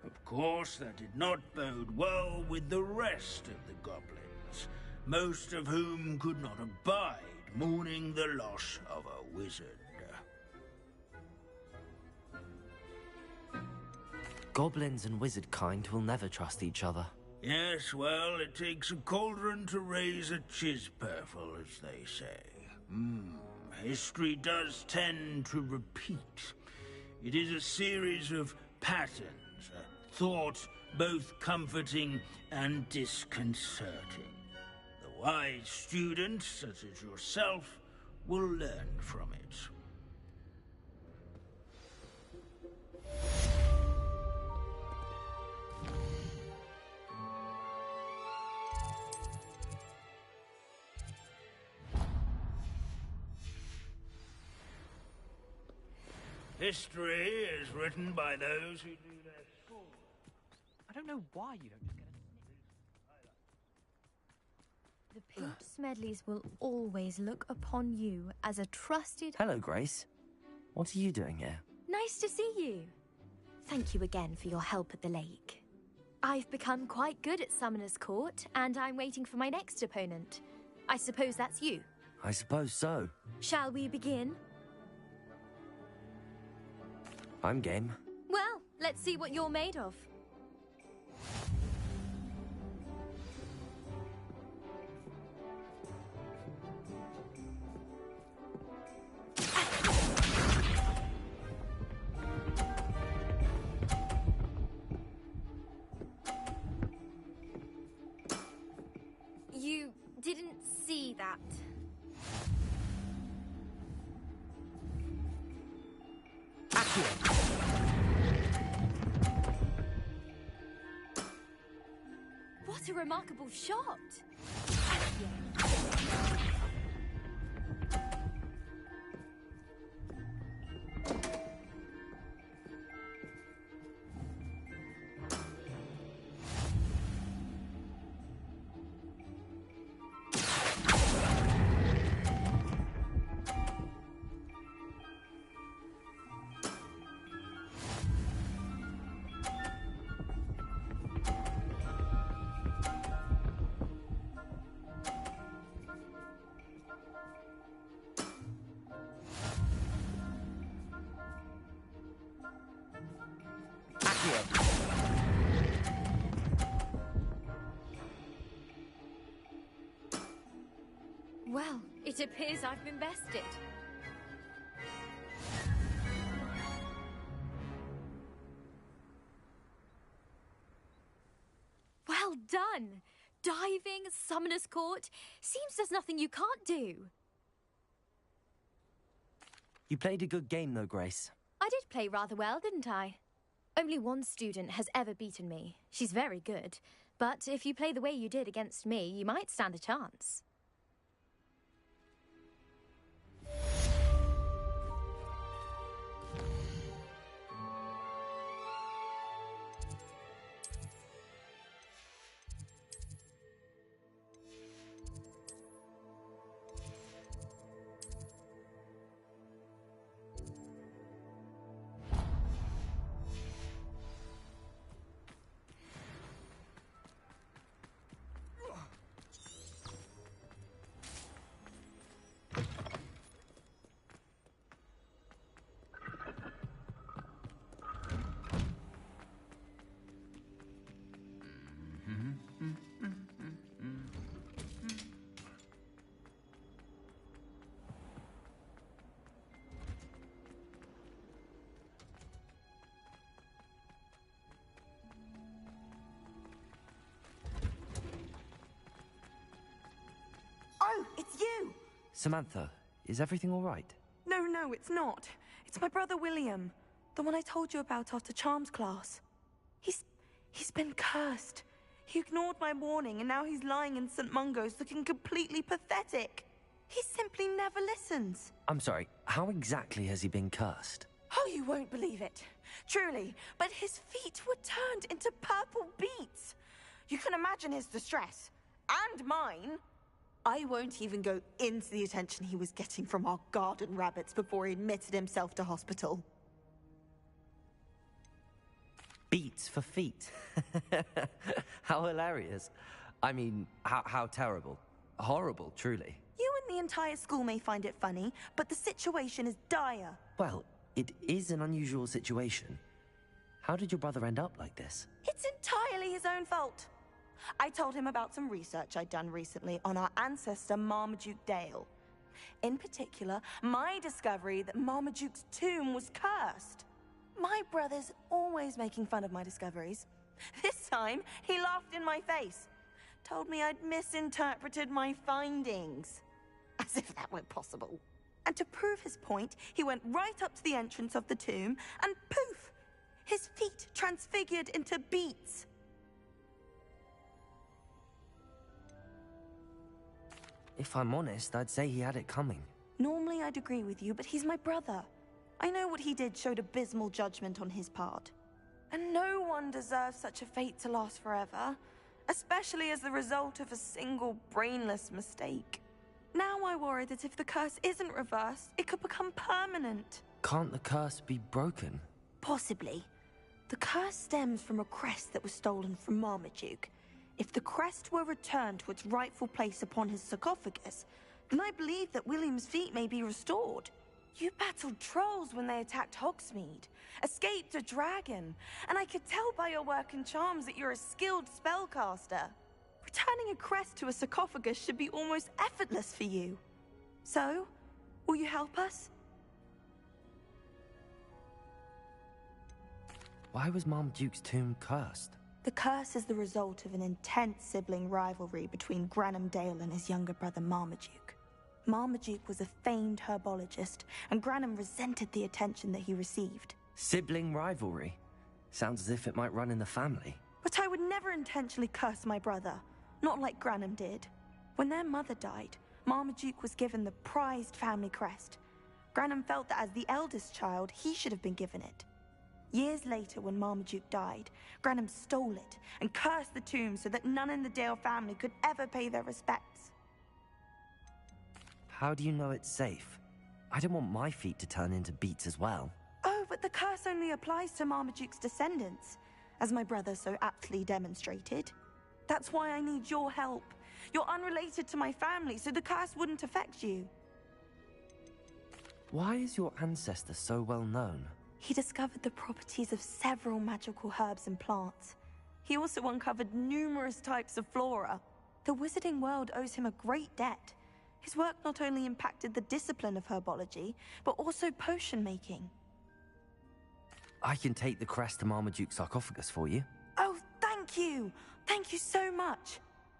Speaker 8: Of course, that did not bode well with the rest of the goblins, most of whom could not abide mourning the loss of a wizard.
Speaker 1: Goblins and wizard kind will never trust each other.
Speaker 8: Yes, well, it takes a cauldron to raise a chisperful, as they say. History does tend to repeat. It is a series of patterns, a thought both comforting and disconcerting. The wise student, such as yourself, will learn from it. History is written by those who do their school.
Speaker 12: I don't know why you don't just get a...
Speaker 13: The Pink Smedleys will always look upon you as a trusted...
Speaker 1: Hello, Grace. What are you doing here?
Speaker 13: Nice to see you. Thank you again for your help at the lake. I've become quite good at Summoner's Court, and I'm waiting for my next opponent. I suppose that's you.
Speaker 1: I suppose so.
Speaker 13: Shall we begin?
Speaker 1: I'm game.
Speaker 13: Well, let's see what you're made of. You didn't see that. What a remarkable shot! Well, it appears I've been bested. Well done! Diving, Summoner's Court. Seems there's nothing you can't do.
Speaker 1: You played a good game, though, Grace.
Speaker 13: I did play rather well, didn't I? Only one student has ever beaten me. She's very good. But if you play the way you did against me, you might stand a chance.
Speaker 7: Oh, it's you!
Speaker 1: Samantha, is everything all right?
Speaker 7: No, it's not. It's my brother William. The one I told you about after Charms class. He's been cursed. He ignored my warning and now he's lying in St. Mungo's looking completely pathetic. He simply never listens.
Speaker 1: I'm sorry, how exactly has he been cursed?
Speaker 7: Oh, you won't believe it. Truly, but his feet were turned into purple beets. You can imagine his distress. And mine. I won't even go into the attention he was getting from our garden rabbits before he admitted himself to hospital.
Speaker 1: Beats for feet. How hilarious. I mean, how terrible. Horrible, truly.
Speaker 7: You and the entire school may find it funny, but the situation is dire.
Speaker 1: Well, it is an unusual situation. How did your brother end up like this?
Speaker 7: It's entirely his own fault. I told him about some research I'd done recently on our ancestor Marmaduke Dale. In particular, my discovery that Marmaduke's tomb was cursed. My brother's always making fun of my discoveries. This time, he laughed in my face. Told me I'd misinterpreted my findings. As if that were possible. And to prove his point, he went right up to the entrance of the tomb and poof! His feet transfigured into beets.
Speaker 1: If I'm honest, I'd say he had it coming.
Speaker 7: Normally I'd agree with you, but he's my brother. I know what he did showed abysmal judgment on his part. And no one deserves such a fate to last forever, especially as the result of a single brainless mistake. Now I worry that if the curse isn't reversed, it could become permanent.
Speaker 1: Can't the curse be broken?
Speaker 7: Possibly. The curse stems from a crest that was stolen from Marmaduke. If the crest were returned to its rightful place upon his sarcophagus, then I believe that William's feet may be restored. You battled trolls when they attacked Hogsmeade, escaped a dragon, and I could tell by your work and charms that you're a skilled spellcaster. Returning a crest to a sarcophagus should be almost effortless for you. So, will you help us?
Speaker 1: Why was Marmaduke's tomb cursed?
Speaker 7: The curse is the result of an intense sibling rivalry between Granham Dale and his younger brother Marmaduke. Marmaduke was a famed herbologist, and Granham resented the attention that he received.
Speaker 1: Sibling rivalry? Sounds as if it might run in the family.
Speaker 7: But I would never intentionally curse my brother, not like Granham did. When their mother died, Marmaduke was given the prized family crest. Granham felt that as the eldest child, he should have been given it. Years later, when Marmaduke died, Granham stole it and cursed the tomb so that none in the Dale family could ever pay their respects.
Speaker 1: How do you know it's safe? I don't want my feet to turn into beets as well.
Speaker 7: Oh, but the curse only applies to Marmaduke's descendants, as my brother so aptly demonstrated. That's why I need your help. You're unrelated to my family, so the curse wouldn't affect you.
Speaker 1: Why is your ancestor so well known?
Speaker 7: He discovered the properties of several magical herbs and plants. He also uncovered numerous types of flora. The wizarding world owes him a great debt. His work not only impacted the discipline of herbology, but also potion making.
Speaker 1: I can take the crest to Marmaduke's sarcophagus for you.
Speaker 7: Oh, thank you! Thank you so much!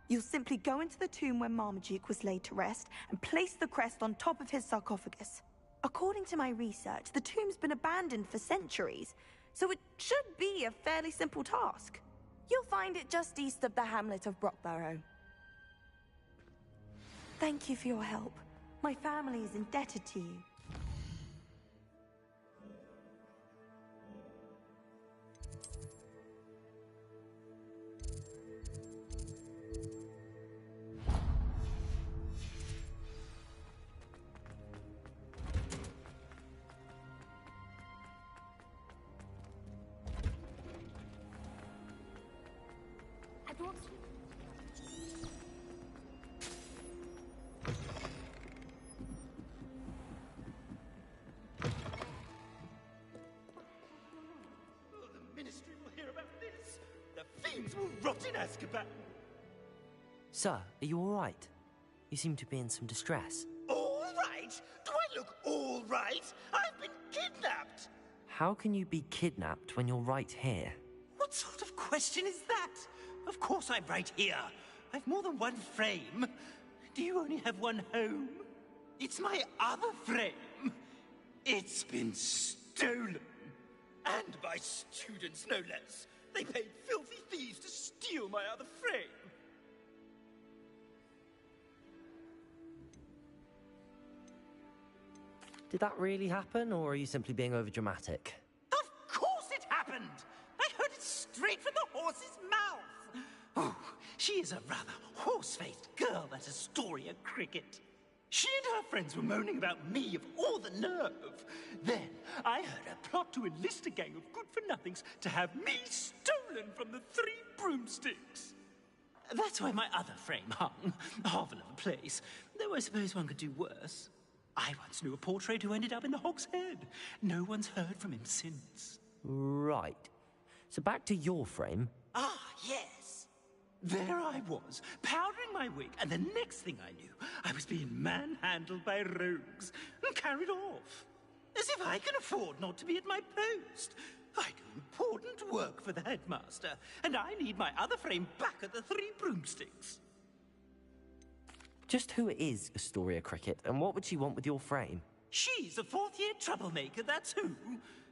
Speaker 7: You'll simply go into the tomb where Marmaduke was laid to rest and place the crest on top of his sarcophagus. According to my research, the tomb's been abandoned for centuries, so it should be a fairly simple task. You'll find it just east of the hamlet of Brockborough. Thank you for your help. My family is indebted to you.
Speaker 8: Will rot in Azkaban.
Speaker 1: Sir, are you all right? You seem to be in some distress.
Speaker 8: All right? Do I look all right? I've been kidnapped.
Speaker 1: How can you be kidnapped when you're right here?
Speaker 8: What sort of question is that? Of course I'm right here. I've more than one frame. Do you only have one home? It's my other frame. It's been stolen. And by students, no less. They paid filthy thieves to steal my other frame.
Speaker 1: Did that really happen, or are you simply being overdramatic?
Speaker 8: Of course it happened! I heard it straight from the horse's mouth! Oh, she is a rather horse-faced girl, that Astoria Cricket. She and her friends were moaning about me of all the nerve. Then I heard her plot to enlist a gang of good-for-nothings to have me stolen from the Three Broomsticks. That's where my other frame hung. A hovel of a place, though I suppose one could do worse. I once knew a portrait who ended up in the Hog's Head. No one's heard from him since.
Speaker 1: Right. So back to your frame.
Speaker 8: Ah, yes. There I was, powdering my wig, and the next thing I knew, I was being manhandled by rogues and carried off. As if I can afford not to be at my post. I do important work for the headmaster, and I need my other frame back at the Three Broomsticks.
Speaker 1: Just who is Astoria Cricket, and what would she want with your frame?
Speaker 8: She's a fourth-year troublemaker, that's who.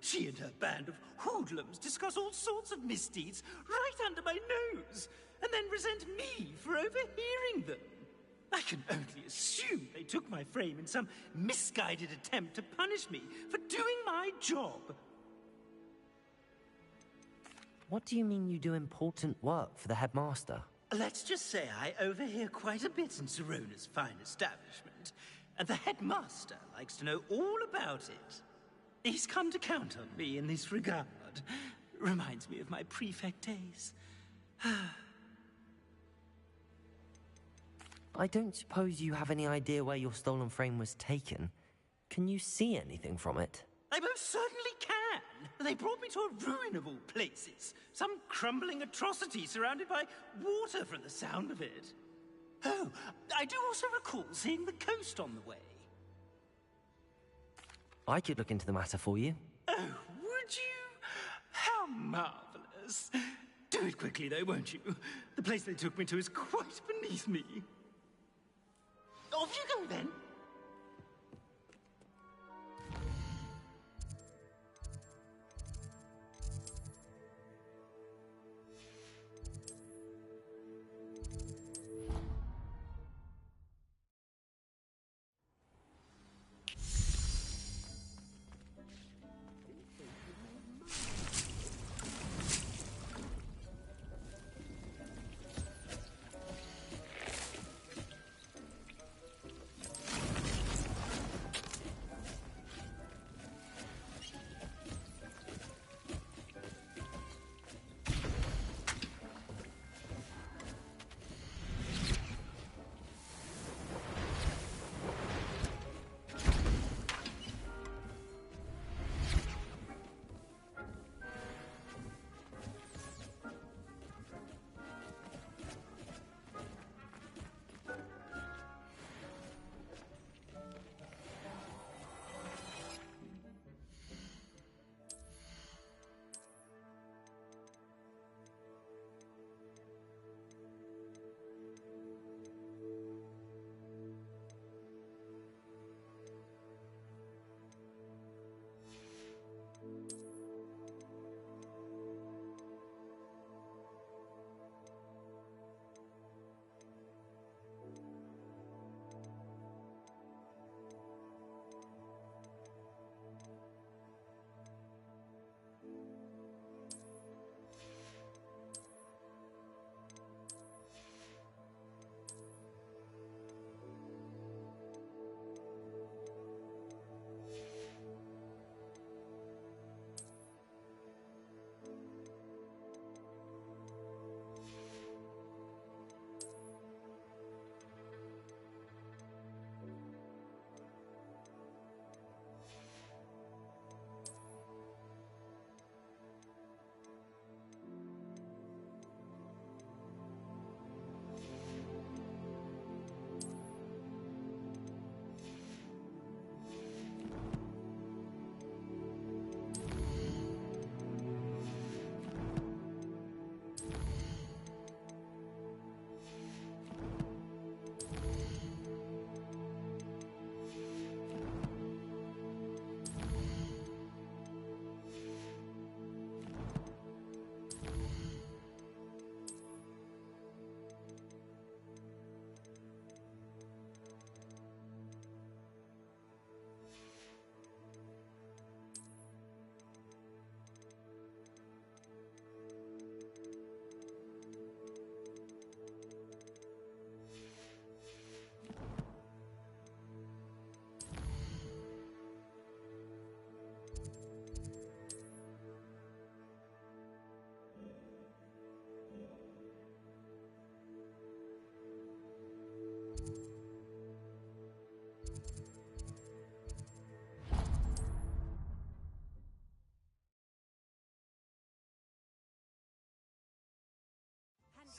Speaker 8: She and her band of hoodlums discuss all sorts of misdeeds right under my nose, and then resent me for overhearing them. I can only assume they took my frame in some misguided attempt to punish me for doing my job.
Speaker 1: What do you mean you do important work for the headmaster?
Speaker 6: Let's just say I overhear quite a bit in Serona's fine establishment, and the headmaster likes to know all about it. He's come to count on me in this regard. Reminds me of my prefect days.
Speaker 1: I don't suppose you have any idea where your stolen frame was taken. Can you see anything from it?
Speaker 6: I most certainly can. They brought me to a ruin of all places. Some crumbling atrocity surrounded by water from the sound of it. Oh, I do also recall seeing the coast on the way.
Speaker 1: I could look into the matter for you.
Speaker 6: Oh, would you? How marvelous. Do it quickly, though, won't you? The place they took me to is quite beneath me. Off you go, then.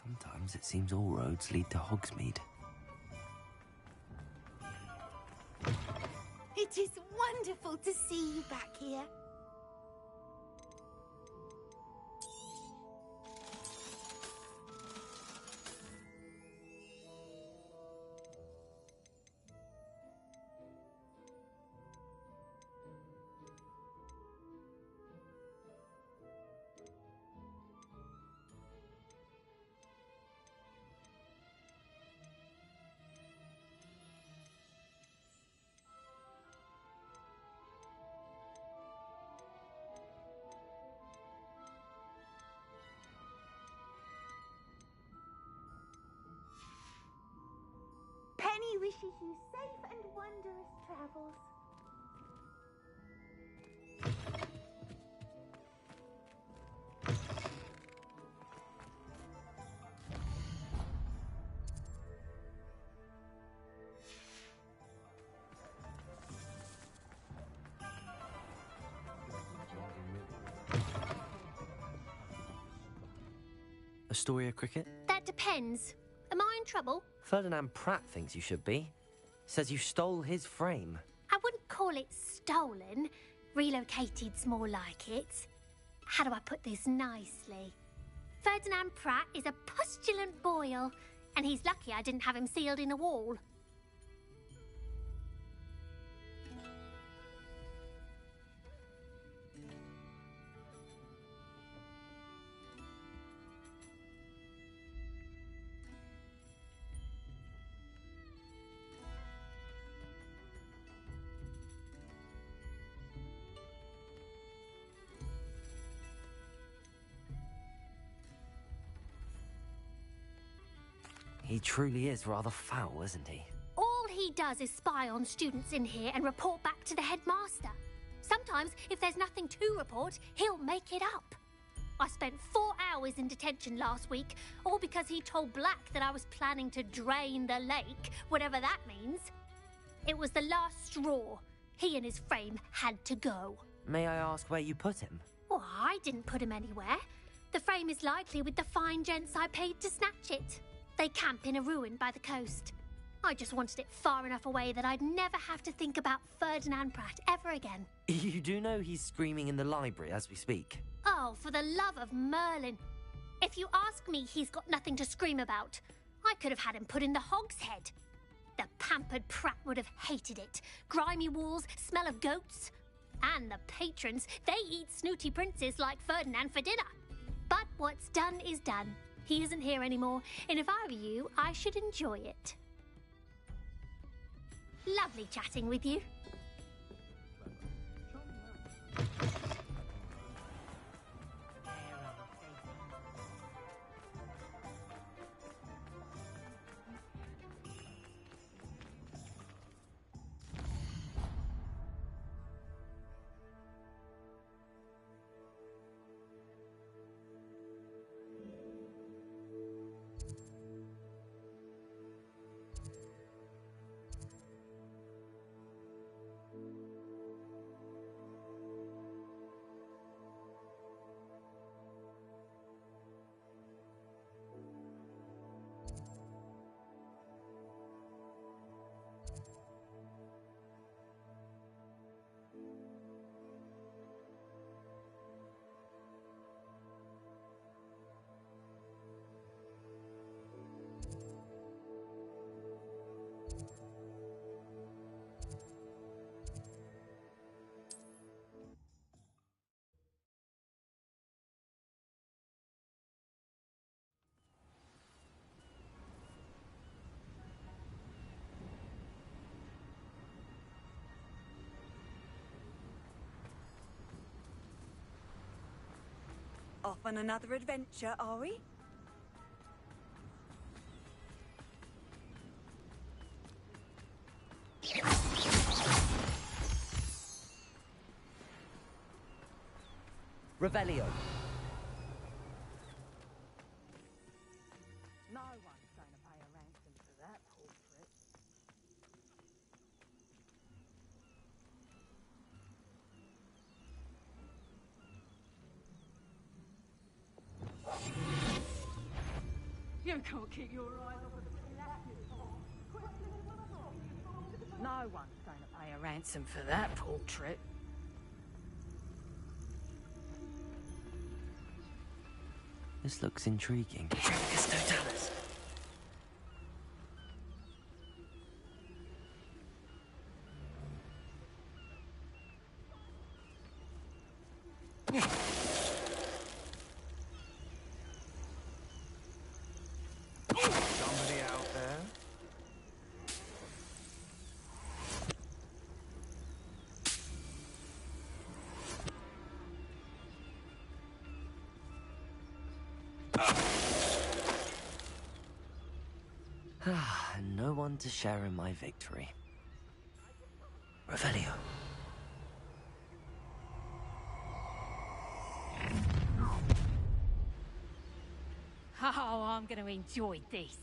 Speaker 1: Sometimes it seems all roads lead to Hogsmeade.
Speaker 14: It is wonderful to see you back here. wishes you safe and wondrous travels.
Speaker 1: Astoria Cricket?
Speaker 14: That depends. Am I in trouble?
Speaker 1: Ferdinand Pratt thinks you should be. Says you stole his frame.
Speaker 14: I wouldn't call it stolen. Relocated's more like it. How do I put this nicely? Ferdinand Pratt is a postulant boil, and he's lucky I didn't have him sealed in a wall.
Speaker 1: He truly is rather foul, isn't he?
Speaker 14: All he does is spy on students in here and report back to the headmaster. Sometimes, if there's nothing to report, he'll make it up. I spent 4 hours in detention last week, all because he told Black that I was planning to drain the lake, whatever that means. It was the last straw. He and his frame had to go.
Speaker 1: May I ask where you put him?
Speaker 14: Well, I didn't put him anywhere. The frame is likely with the fine gents I paid to snatch it. They camp in a ruin by the coast. I just wanted it far enough away that I'd never have to think about Ferdinand Pratt ever again.
Speaker 1: You do know he's screaming in the library as we speak.
Speaker 14: Oh, for the love of Merlin. If you ask me, he's got nothing to scream about. I could have had him put in the hogshead. The pampered Pratt would have hated it. Grimy walls, smell of goats. And the patrons, they eat snooty princes like Ferdinand for dinner. But what's done is done. He isn't here anymore, and if I were you, I should enjoy it. Lovely chatting with you.
Speaker 5: Off on another adventure, are we?
Speaker 1: Revelio.
Speaker 5: No one's going to pay a ransom for that portrait. You can't keep your eyes off of the No one's going to pay a ransom for that portrait.
Speaker 1: This looks intriguing.
Speaker 8: Somebody out there?
Speaker 1: And no one to share in my victory. Revelio.
Speaker 14: Oh, I'm going to enjoy this.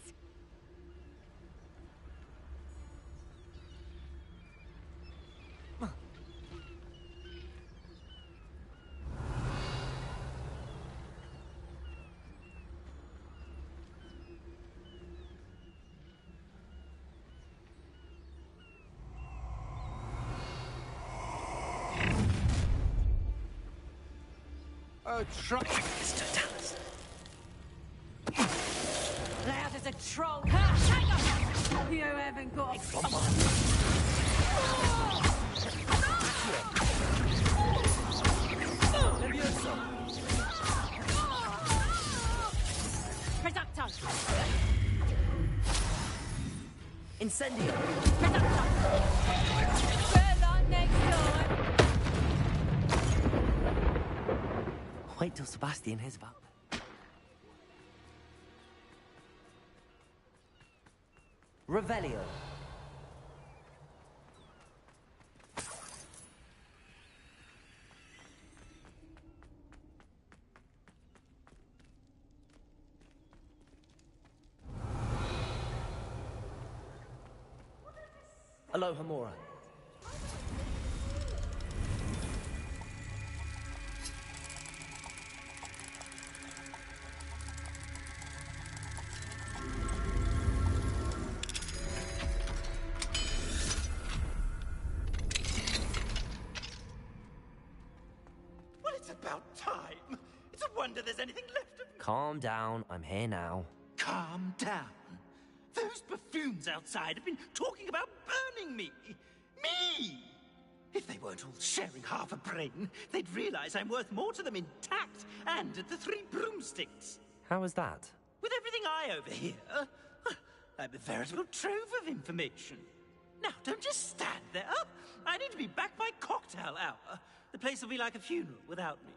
Speaker 1: Mr. Dallas.
Speaker 12: Loud as a troll. Ha! You haven't got a
Speaker 14: Reducto.
Speaker 1: Incendio.
Speaker 14: Reducto.
Speaker 12: Well, on next time.
Speaker 1: Wait till Sebastian hears about them. Revelio. Aloha Mora.
Speaker 6: Well, it's about time. It's a wonder there's anything left of me.
Speaker 1: Calm down, I'm here now.
Speaker 6: Calm down. Those buffoons outside have been talking about burning me. Me! If they weren't all sharing half a brain, they'd realize I'm worth more to them intact and at the Three Broomsticks.
Speaker 1: How was that?
Speaker 6: With everything I overhear, I'm a veritable trove of information. Now, don't just stand there. I need to be back by cocktail hour. The place will be like a funeral without me.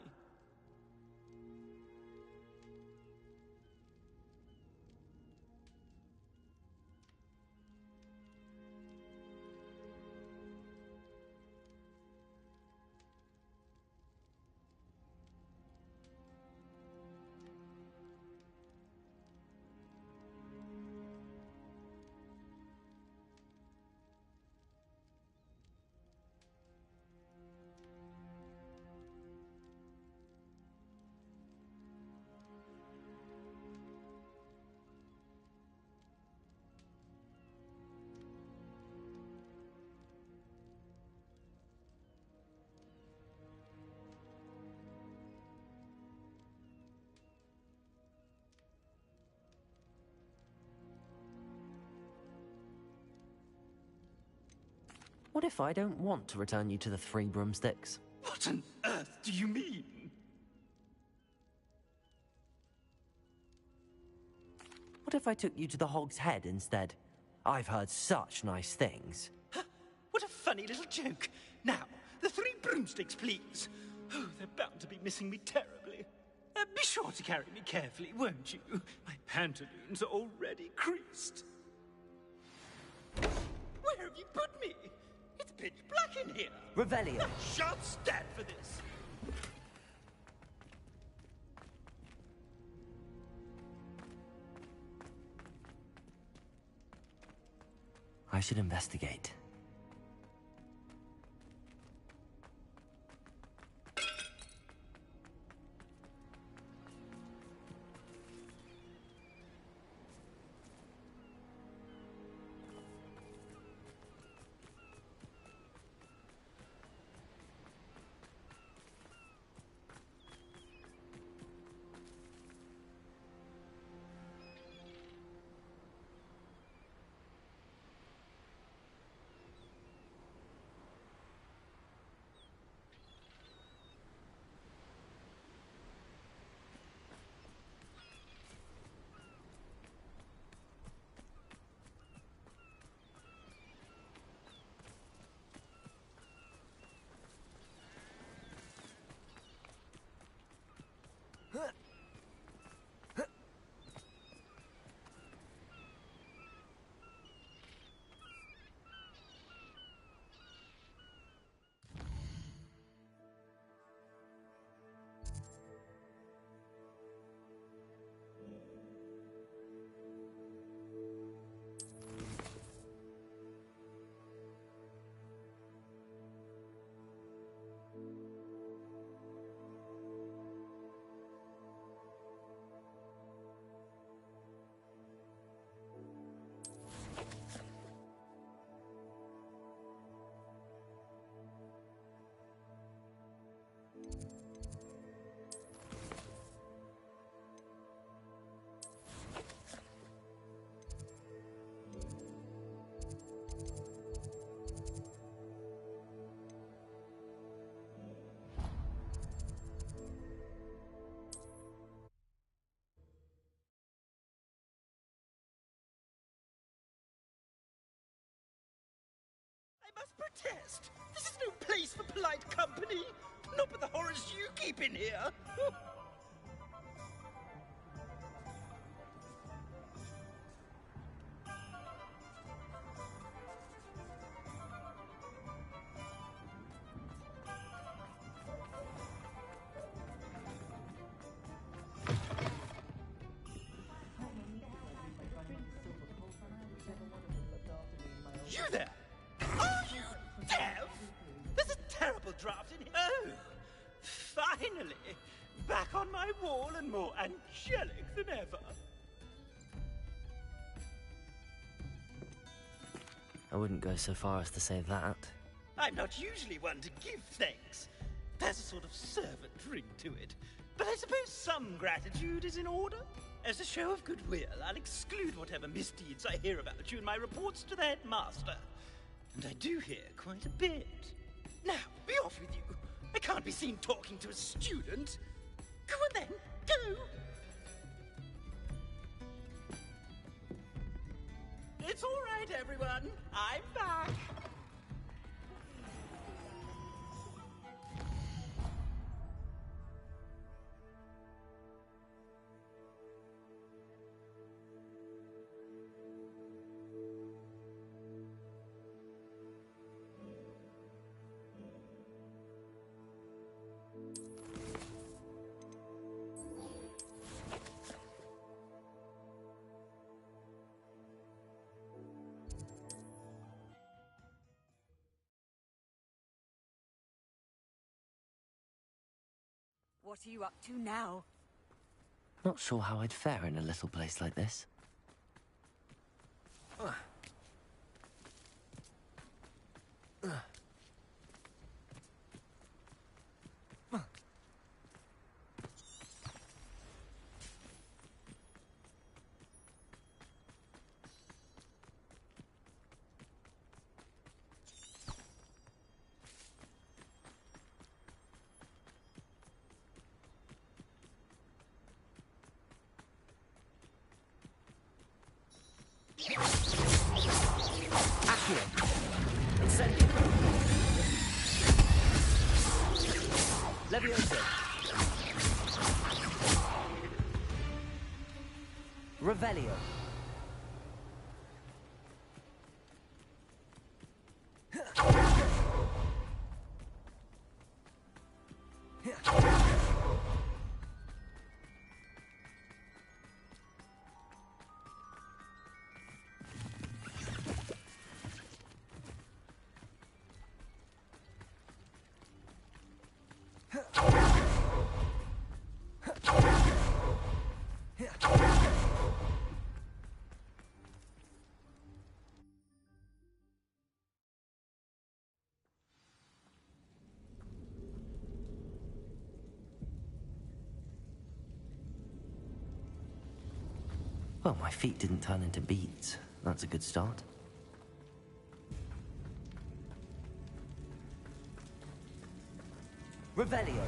Speaker 1: What if I don't want to return you to the Three Broomsticks?
Speaker 6: What on earth do you mean?
Speaker 1: What if I took you to the Hog's Head instead? I've heard such nice things.
Speaker 6: What a funny little joke. Now, the Three Broomsticks, please. Oh, they're bound to be missing me terribly. Be sure to carry me carefully, won't you? My pantaloons are already creased. Where have you put me? It's pitch black in here.
Speaker 1: Revelio.
Speaker 6: I shan't stand for this.
Speaker 1: I should investigate.
Speaker 15: must protest. This is no place for polite company. Not with the horrors you keep in here. You there! Are you deaf? There's a terrible draft in here. Oh, finally! Back on my wall and more angelic than ever.
Speaker 1: I wouldn't go so far as to say that.
Speaker 15: I'm not usually one to give thanks. There's a sort of servant ring to it. But I suppose some gratitude is in order. As a show of goodwill, I'll exclude whatever misdeeds I hear about you in my reports to the headmaster. And I do hear quite a bit. Now, be off with you. I can't be seen talking to a student. Go on then, go! It's all right, everyone. I'm back.
Speaker 12: What are you up to now?
Speaker 1: Not sure how I'd fare in a little place like this. Revelio. Well, my feet didn't turn into beads. That's a good start. Revelio.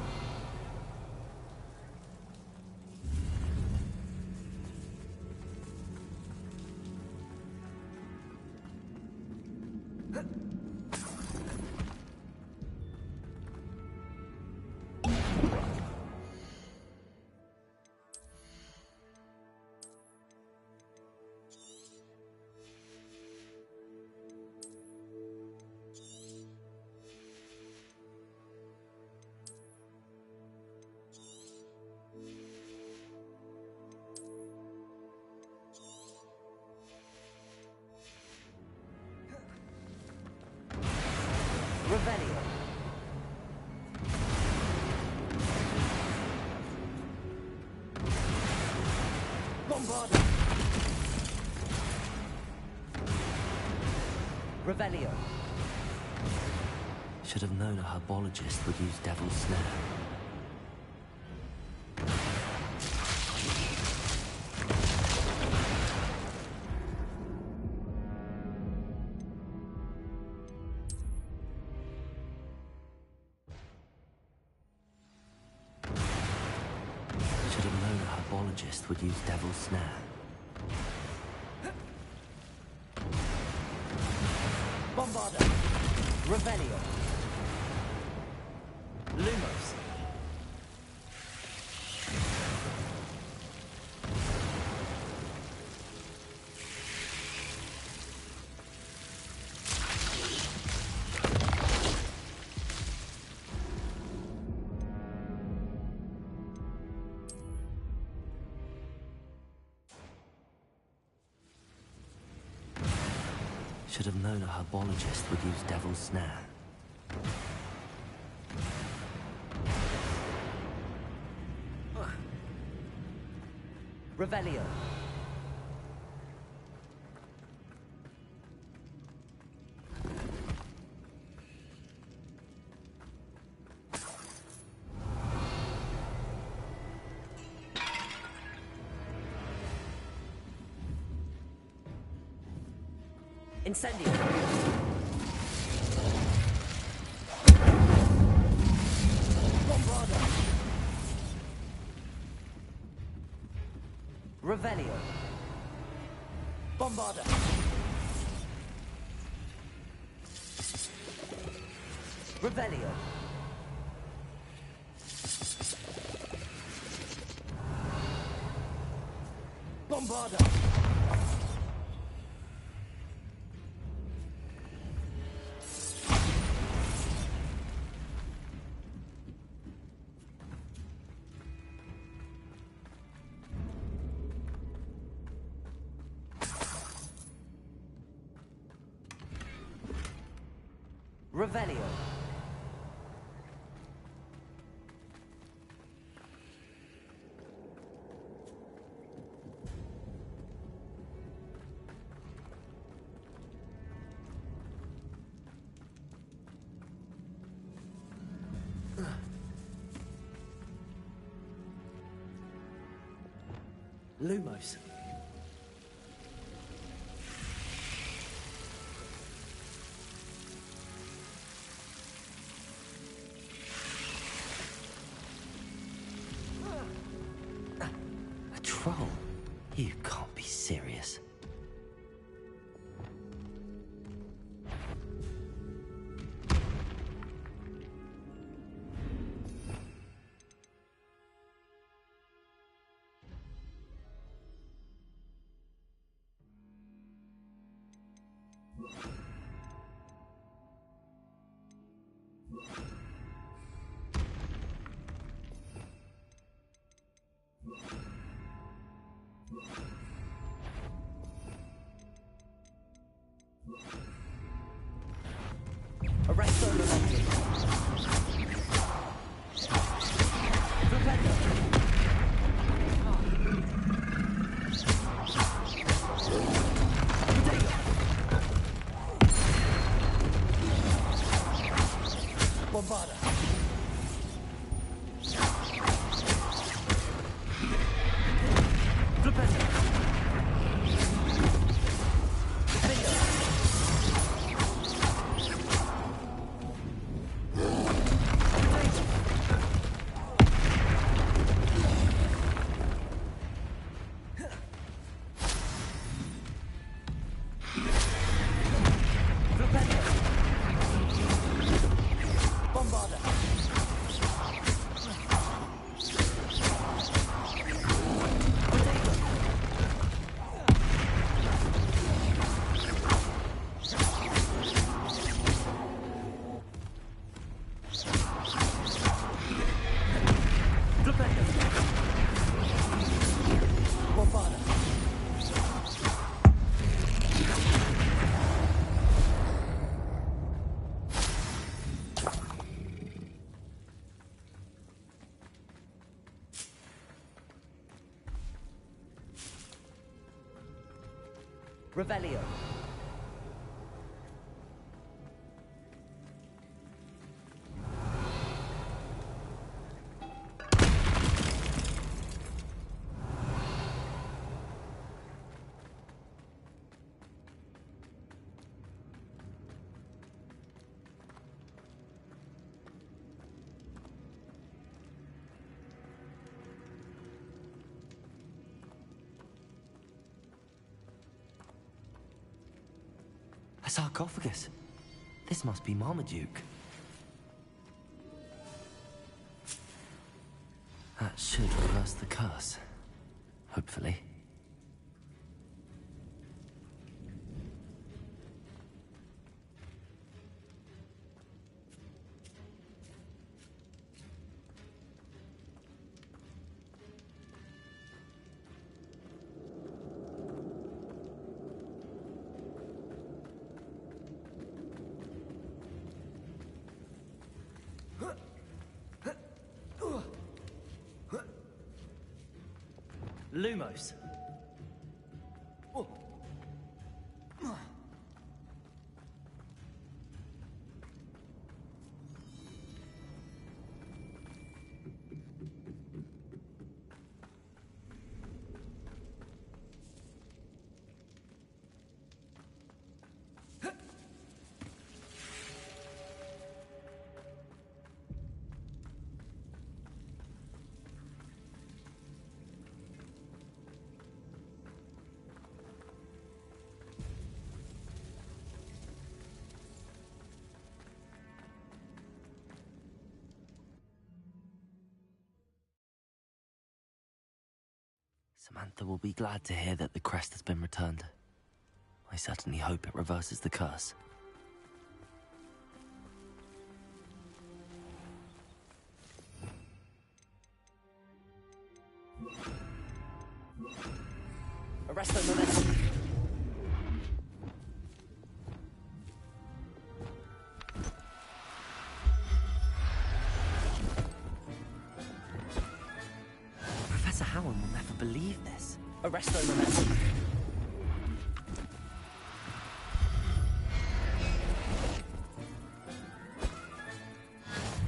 Speaker 1: Revelio. Bombarda. Revelio. Should have known a herbologist would use Devil's Snare. Would use Devil's Snare. Bombarda. Revelio. Lumos. Should have known a herbologist would use Devil's Snare. Revelio. Incendio. Bombarda. Revelio. Bombarda. Revelio. Bombarda. Revelio. Lumos. A troll? You can't be serious. Arresto Lomenti. Prependo. Bombarda. Prependo. Revelio. A sarcophagus. This must be Marmaduke. That should reverse the curse. Hopefully. Lumos. Samantha will be glad to hear that the crest has been returned. I certainly hope it reverses the curse. Arresto momentum. Professor Howard will never believe this. Arresto momentum.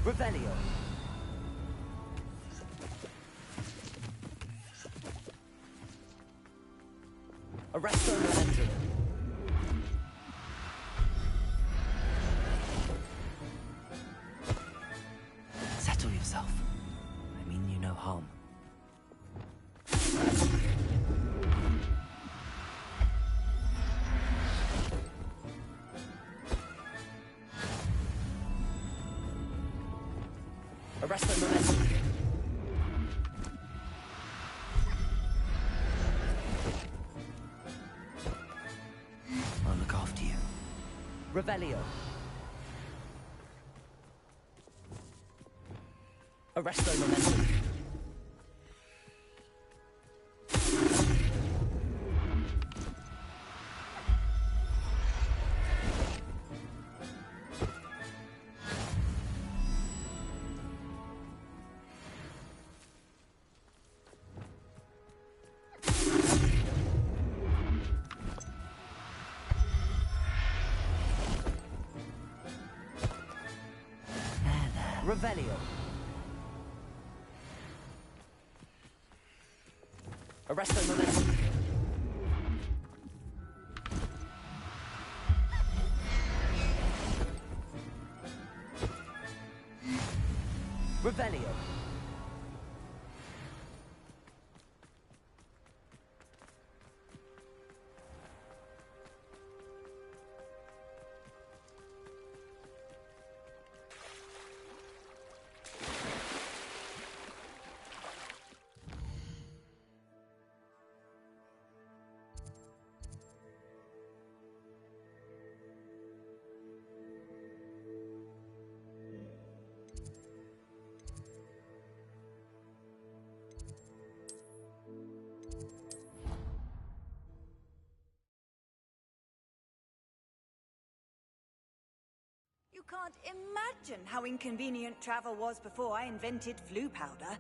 Speaker 1: Revelio. Arresto momentum. Settle yourself. I mean you no harm. Arresto momentum. I'll look after you. Revelio. Arresto momentum. Revelio. Arresto momentum. Revelio.
Speaker 5: You can't imagine how inconvenient travel was before I invented flu powder.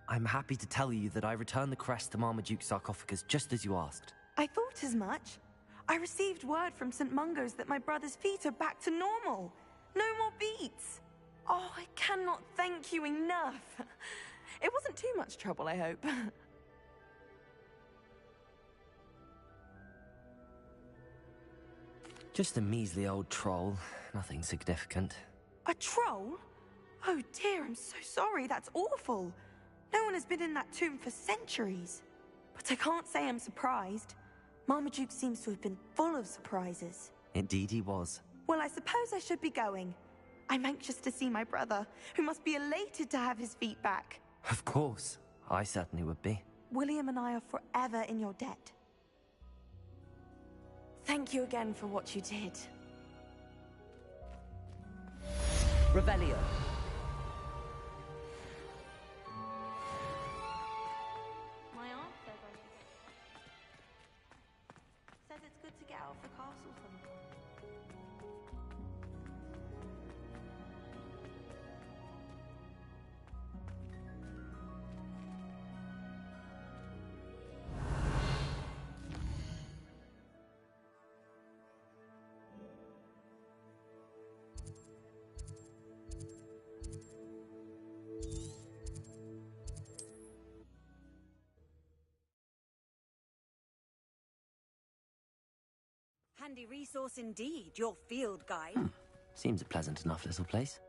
Speaker 1: I'm happy to tell you that I returned the crest to Marmaduke's sarcophagus just as you asked.
Speaker 7: I thought as much. I received word from St. Mungo's that my brother's feet are back to normal. No more beats. Oh, I cannot thank you enough. It wasn't too much trouble, I hope.
Speaker 1: Just a measly old troll. Nothing significant.
Speaker 7: A troll? Oh dear, I'm so sorry. That's awful. No one has been in that tomb for centuries. But I can't say I'm surprised. Marmaduke seems to have been full of surprises.
Speaker 1: Indeed he was.
Speaker 7: Well, I suppose I should be going. I'm anxious to see my brother, who must be elated to have his feet back.
Speaker 1: Of course. I certainly would be.
Speaker 7: William and I are forever in your debt. Thank you again for what you did.
Speaker 1: Revelio.
Speaker 7: My aunt says it's good to get out of the castle sometimes.
Speaker 5: Handy resource indeed, your field guide.
Speaker 1: Seems a pleasant enough little place.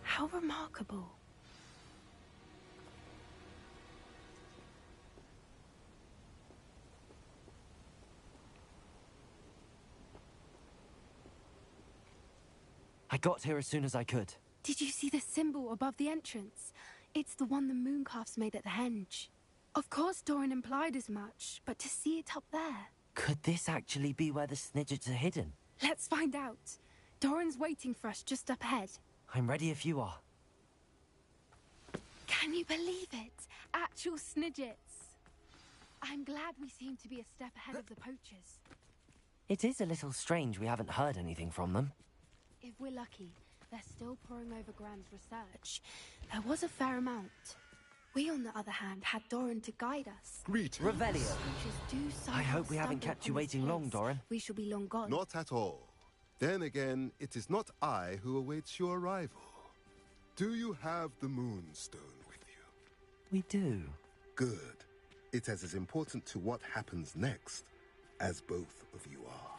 Speaker 7: How remarkable.
Speaker 1: I got here as soon as I could.
Speaker 16: Did you see the symbol above the entrance? It's the one the mooncalfs made at the henge. Of course Doran implied as much, but to see it up there...
Speaker 1: Could this actually be where the Snidgets are hidden?
Speaker 16: Let's find out. Doran's waiting for us just up ahead.
Speaker 1: I'm ready if you are.
Speaker 16: Can you believe it? Actual Snidgets. I'm glad we seem to be a step ahead of the poachers.
Speaker 1: It is a little strange we haven't heard anything from them.
Speaker 16: If we're lucky, they're still poring over Gran's research. There was a fair amount. We, on the other hand, had Doran to guide us.
Speaker 11: Greetings.
Speaker 1: Revelio. I hope we haven't kept you waiting long, Doran.
Speaker 16: We shall be long gone.
Speaker 11: Not at all. Then again, it is not I who awaits your arrival. Do you have the Moonstone with you?
Speaker 1: We do.
Speaker 11: Good. It is as important to what happens next as both of you are.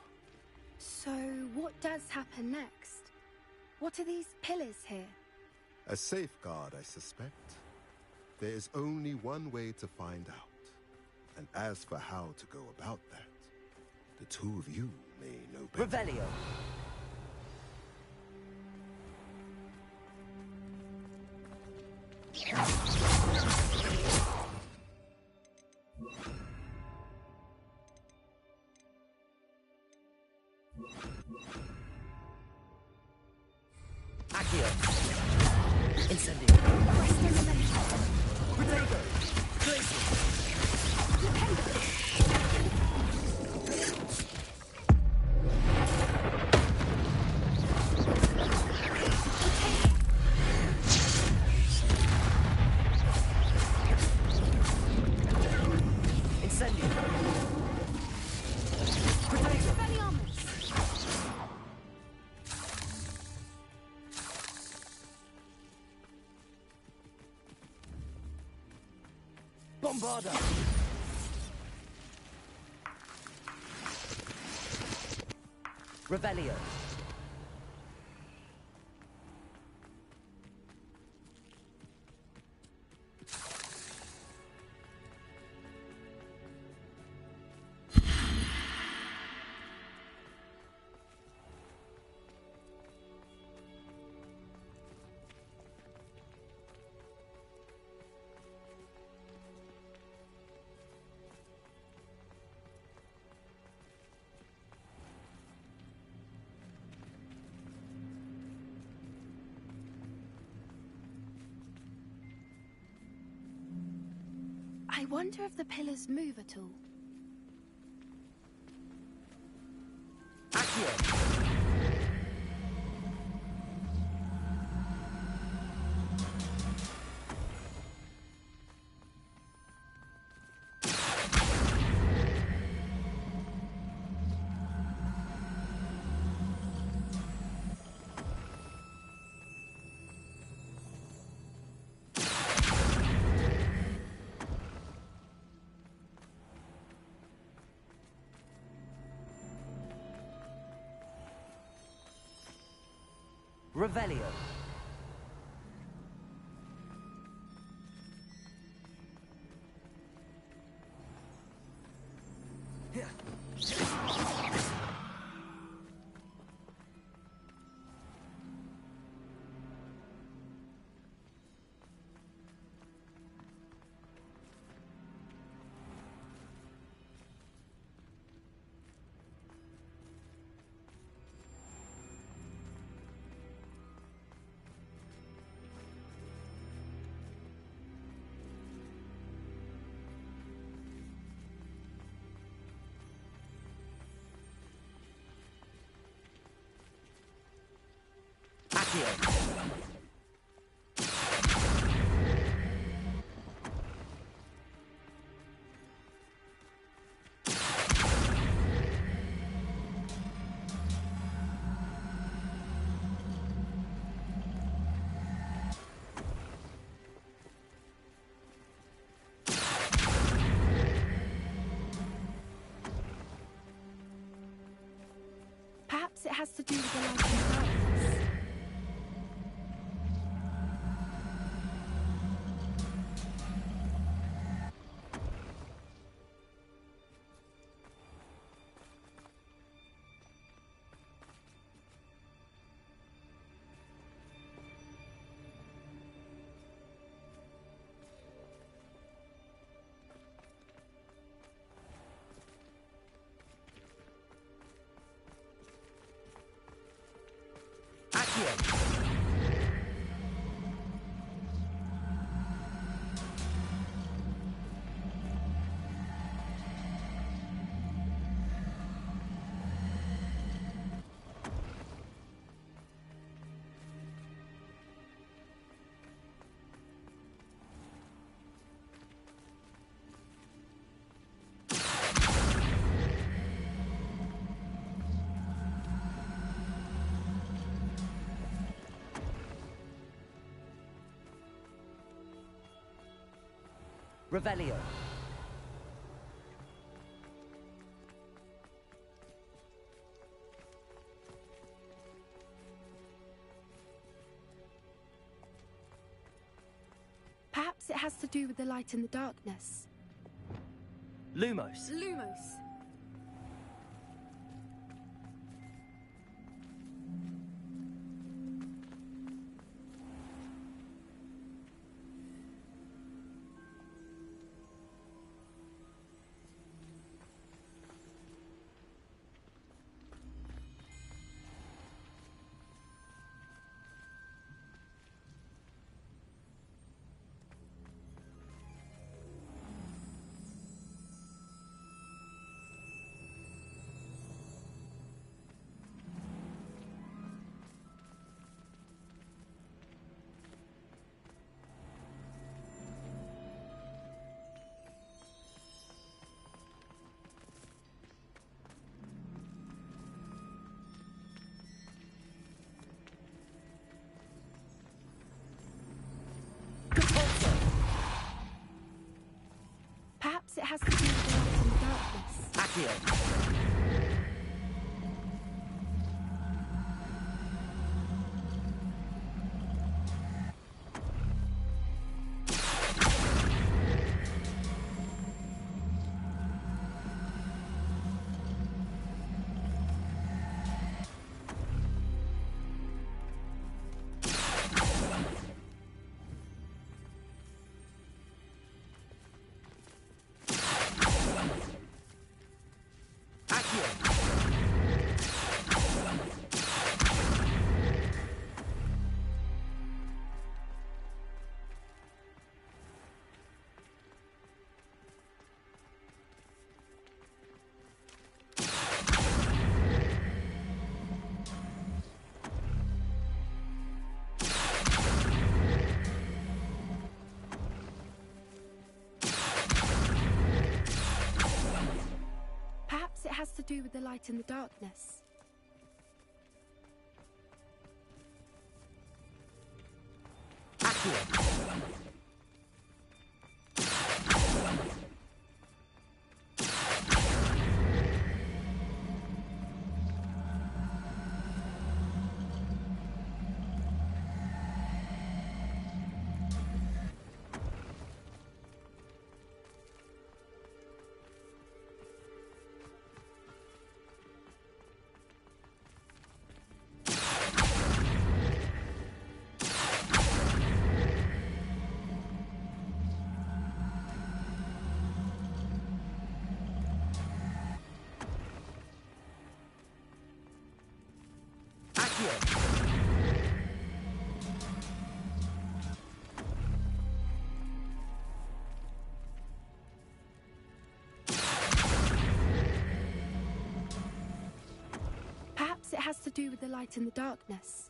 Speaker 16: So, what does happen next? What are these pillars here?
Speaker 11: A safeguard, I suspect. There is only one way to find out. And as for how to go about that, the two of you may know better.
Speaker 1: Revelio. Accio. Incendio. Protego. Glacial. Incendio. Protego. Bombarda! Revelio.
Speaker 16: wonder if the pillars move at all.
Speaker 1: Accio! Revelio. Accio.
Speaker 16: Perhaps it has to do with the light and darkness.
Speaker 1: Revelio.
Speaker 16: Perhaps it has to do with the light and the darkness.
Speaker 1: Lumos.
Speaker 16: Lumos. Perhaps it has to do with the light and the darkness.
Speaker 1: Accio.
Speaker 16: the light and the darkness. Perhaps it has to do with the light and the darkness.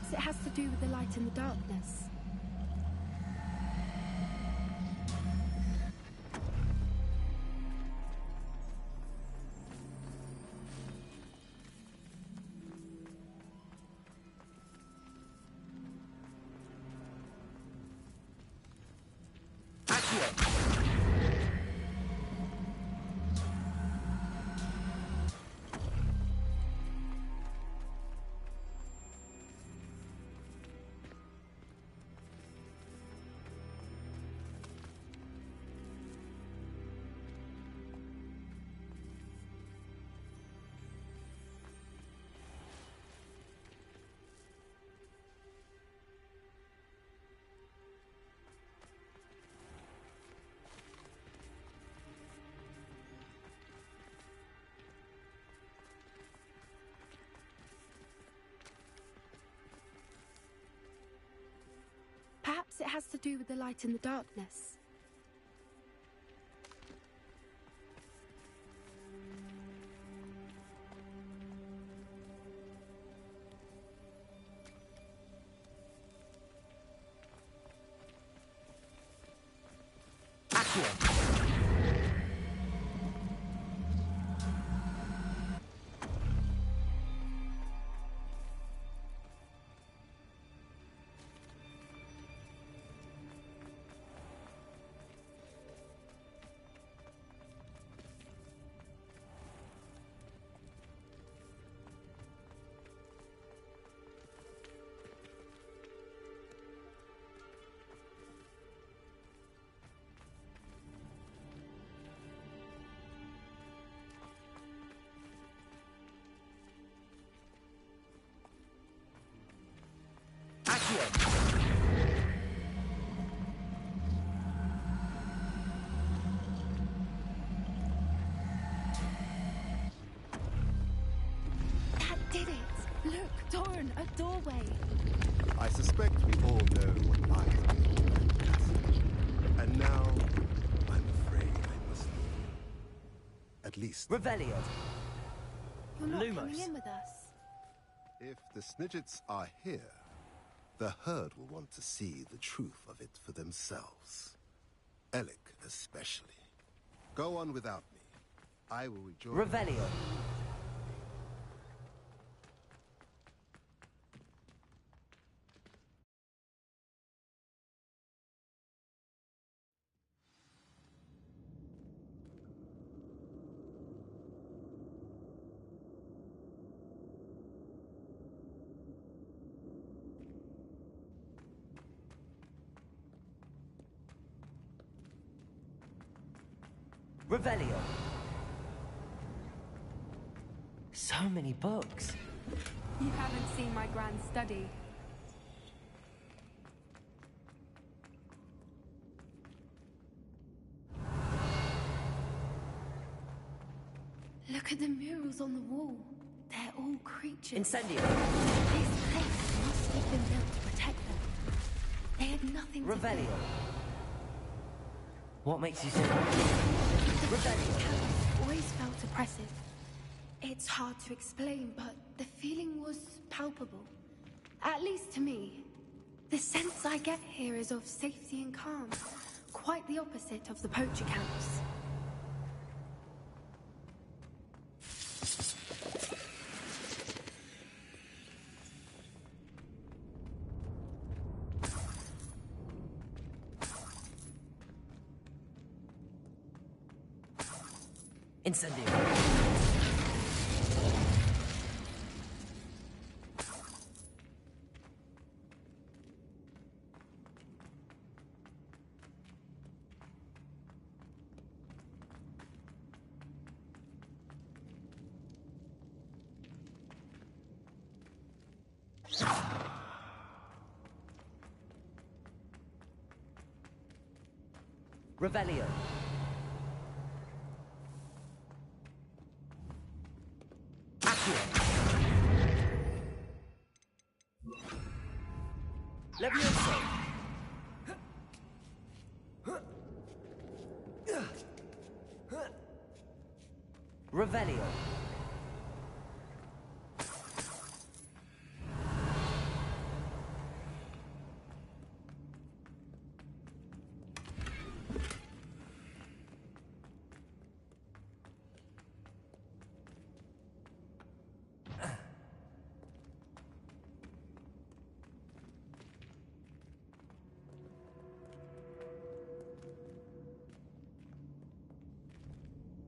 Speaker 16: It has to do with the light and the darkness. Perhaps it has to do with the light and the darkness. That did it! Look, Torn, a doorway.
Speaker 11: I suspect we all know what lies beyond that castle. And now, I'm afraid I must leave. At least...
Speaker 1: Revelio.
Speaker 16: You're not
Speaker 1: Lumos.
Speaker 16: coming in with us.
Speaker 11: If the Snidgets are here, the herd will want to see the truth of it for themselves. Alec especially. Go on without me. I will rejoin...
Speaker 1: Revelio. Revelio. So many books.
Speaker 16: You haven't seen my grand study. Look at the murals on the wall. They're all creatures.
Speaker 1: Incendio.
Speaker 16: This place must have been built to protect them. They had nothing to
Speaker 1: Revelio.
Speaker 16: fear.
Speaker 1: What makes you say that?
Speaker 16: The
Speaker 1: Revelio.
Speaker 16: camp always felt oppressive. It's hard to explain, but the feeling was palpable. At least to me. The sense I get here is of safety and calm. Quite the opposite of the poacher camps.
Speaker 1: Incendio. Revelio. Levioso. Revelio.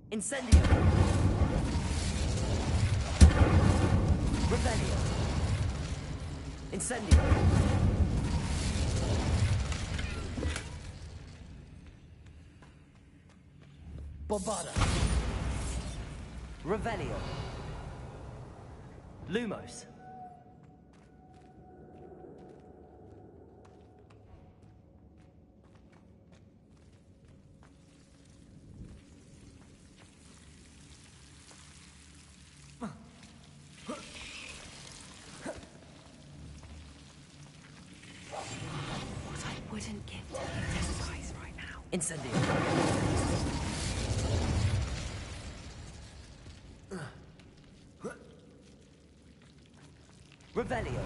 Speaker 1: Incendio. Revelio. Incendio. Bombarda. Revelio. Lumos.
Speaker 16: Wouldn't give to you this guys right now.
Speaker 1: Incendio. Revelio.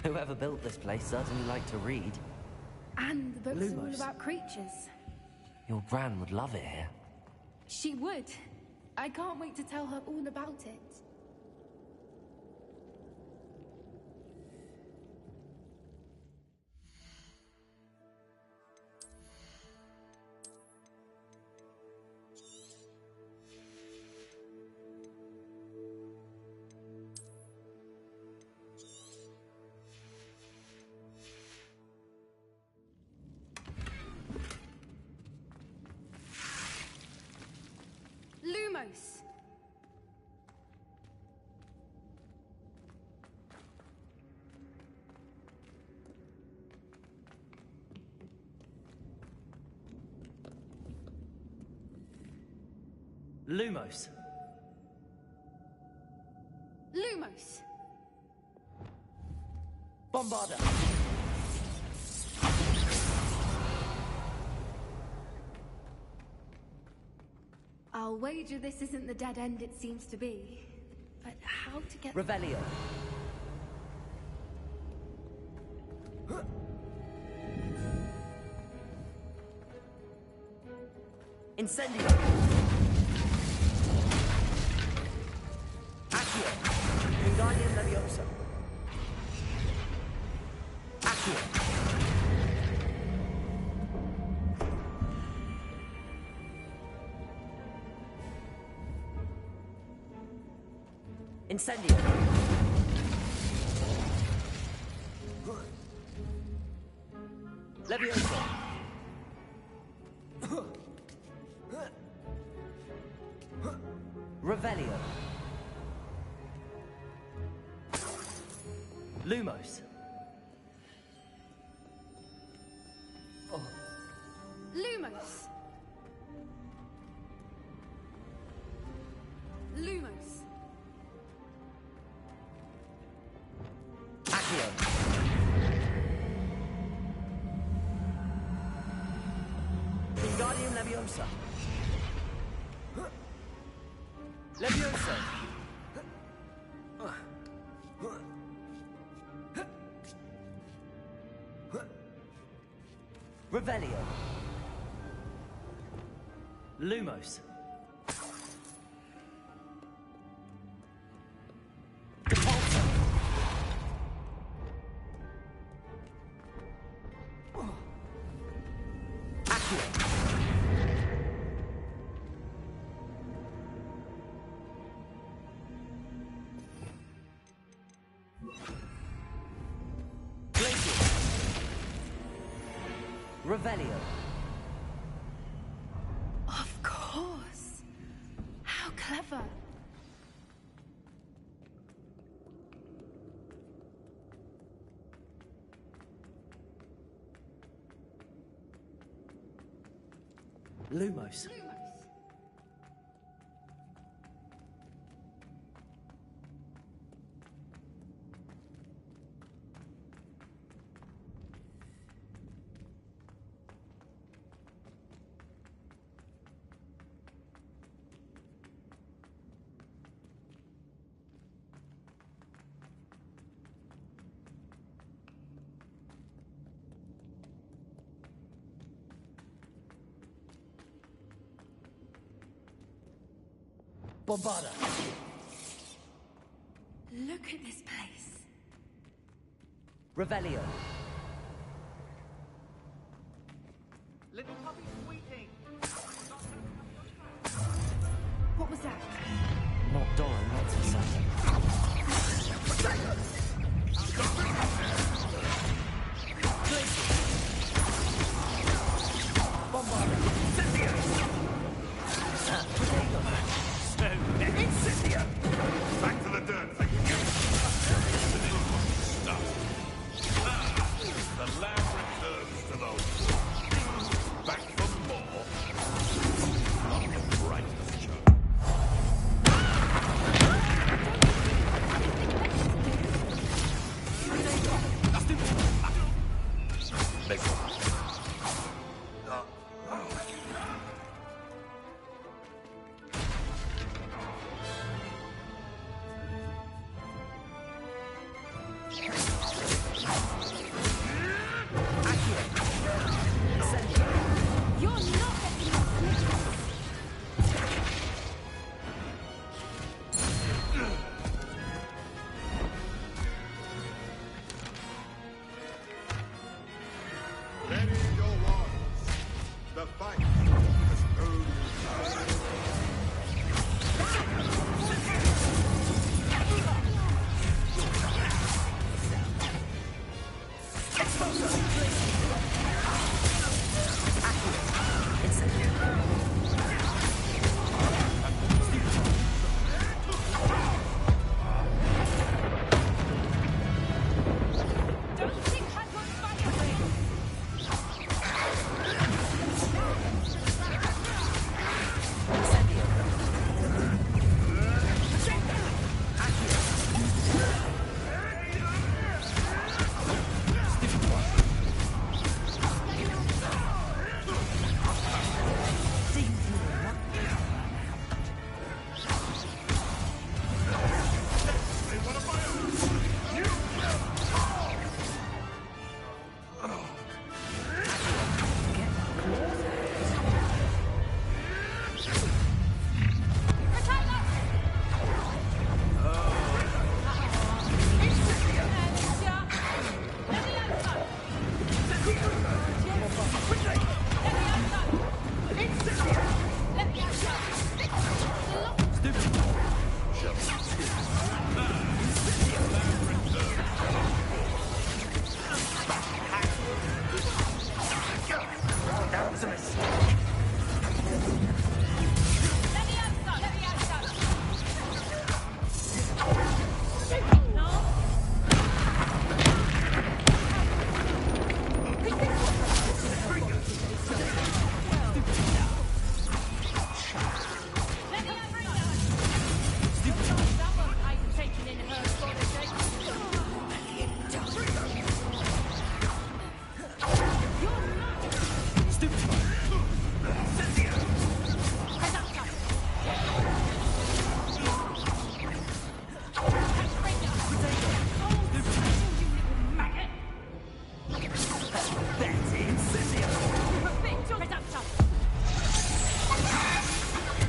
Speaker 1: Whoever built this place certainly liked to read.
Speaker 16: And the books are all
Speaker 1: Lumos.
Speaker 16: about creatures.
Speaker 1: Your Gran would love it here.
Speaker 16: She would. I can't wait to tell her all about it. Lumos.
Speaker 1: Lumos.
Speaker 16: Lumos.
Speaker 1: Bombarda.
Speaker 16: I'll wager this isn't the dead end it seems to be. But how to get...
Speaker 1: Revelio. Incendio. Accio. Wingardium Leviosa. Accio. Incendio. Leviosa. Revelio. Lumos.
Speaker 16: Lumos. Lumos.
Speaker 1: Accio. Wingardium Leviosa. Leviosa. Revelio. Lumos. Revelio.
Speaker 16: Of course. How clever.
Speaker 1: Lumos. Bombarda.
Speaker 16: Look at this place.
Speaker 1: Revelio.
Speaker 15: Little puppy squeaking.
Speaker 16: What was that?
Speaker 1: Not Doran, that's a second. Bombarda.
Speaker 10: Incendio! Back to the dirt, thank you. Stuff.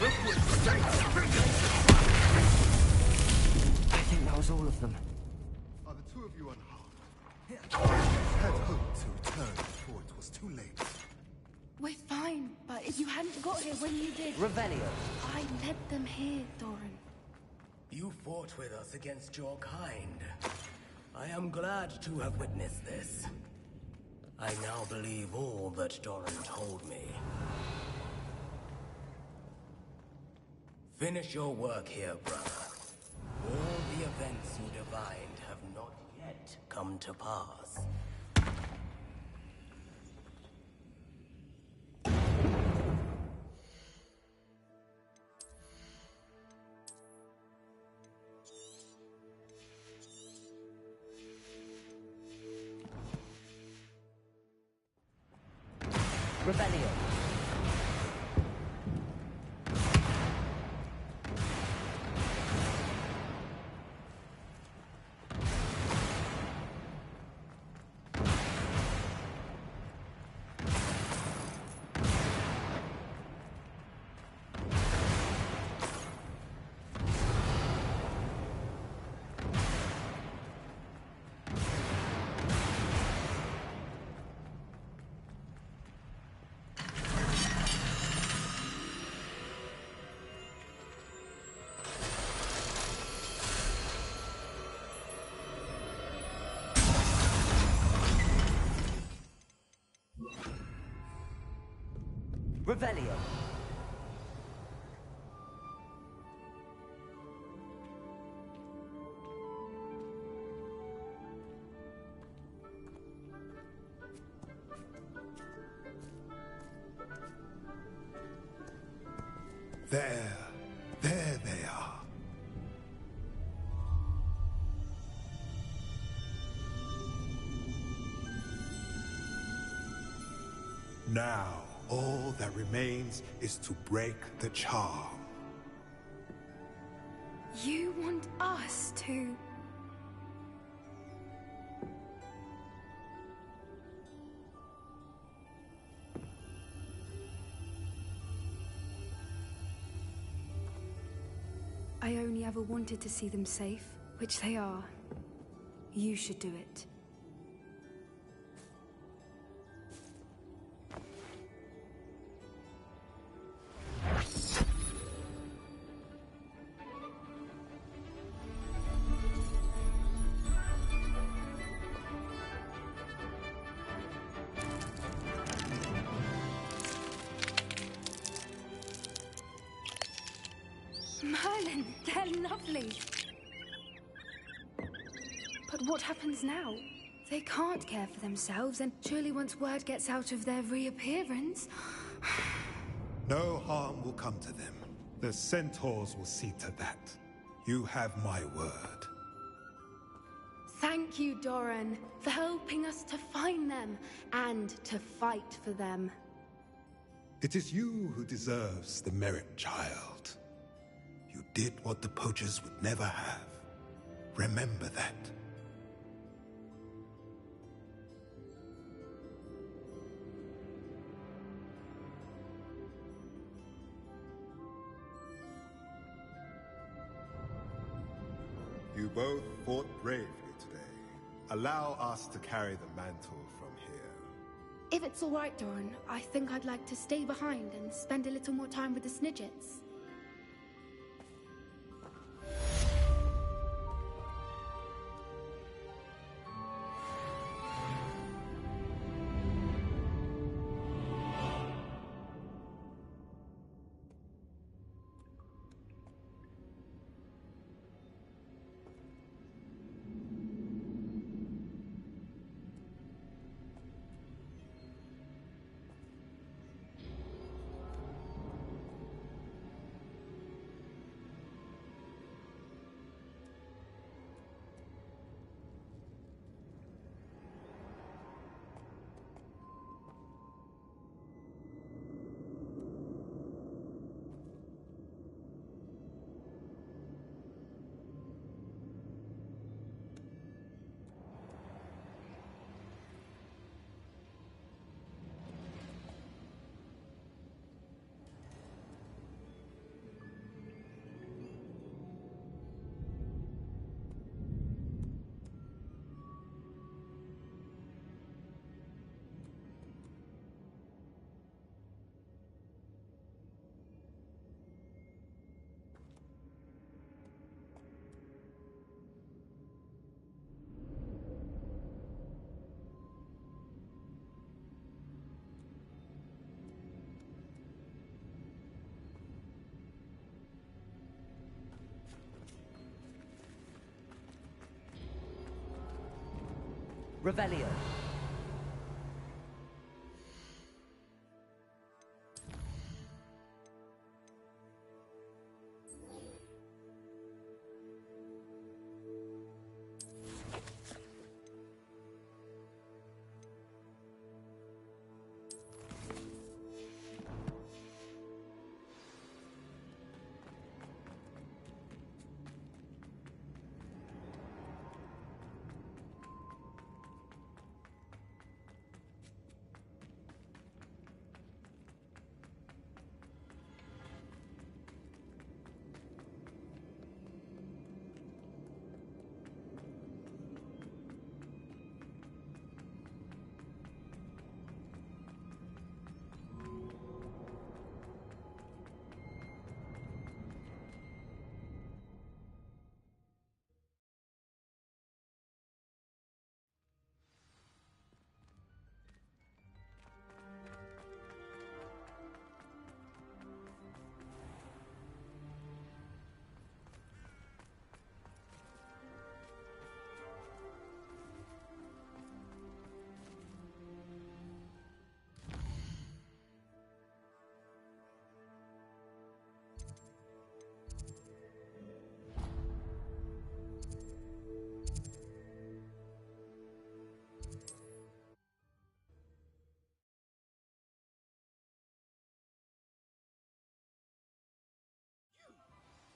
Speaker 1: I think that was all of them.
Speaker 11: Are the two of you unharmed? I had hoped to return before it was too late.
Speaker 16: We're fine, but if you hadn't got here when you did...
Speaker 1: Revelio.
Speaker 16: I led them here, Doran.
Speaker 17: You fought with us against your kind. I am glad to have witnessed this. I now believe all that Doran told me. Finish your work here, brother. All the events you divined have not yet come to pass.
Speaker 1: Revelio. Revelio.
Speaker 11: There they are. Now, all that remains is to break the charm.
Speaker 16: You want us to... I only ever wanted to see them safe, which they are. You should do it. Merlin, they're lovely. But what happens now? They can't care for themselves, and surely once word gets out of their reappearance...
Speaker 11: No harm will come to them. The centaurs will see to that. You have my word.
Speaker 16: Thank you, Doran, for helping us to find them, and to fight for them.
Speaker 11: It is you who deserves the merit, child. You did what the poachers would never have. Remember that. You both fought bravely today. Allow us to carry the mantle from here.
Speaker 16: If it's all right, Doran, I think I'd like to stay behind and spend a little more time with the Snidgets.
Speaker 1: Revelio.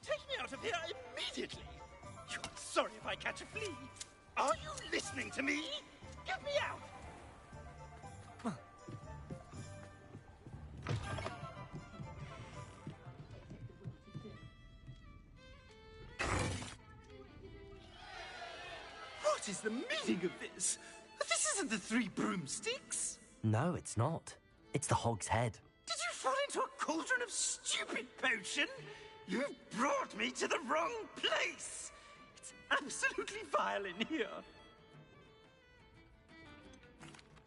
Speaker 15: Take me out of here immediately! You're sorry if I catch a flea. Are you listening to me? Get me out! What is the meaning of this? This isn't the Three Broomsticks!
Speaker 1: No, it's not. It's the Hog's Head.
Speaker 15: Did you fall into a cauldron of stupid potion? You brought me to the wrong place! It's absolutely vile in here.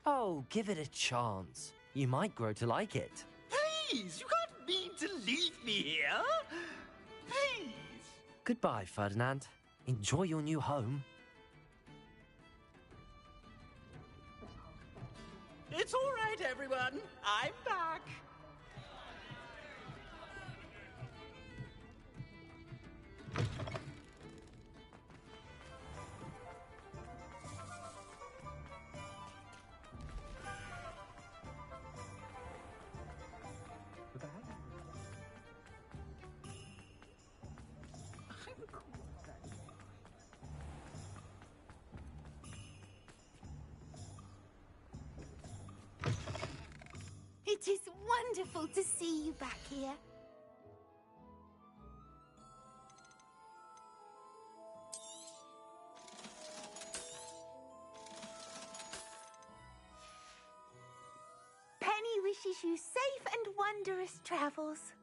Speaker 1: Oh, give it a chance. You might grow to like it.
Speaker 15: Please, you can't mean to leave me here. Please.
Speaker 1: Goodbye, Ferdinand. Enjoy your new home.
Speaker 15: It's all right, everyone. I'm back.
Speaker 18: It is wonderful to see you back here. Penny wishes you safe and wondrous travels.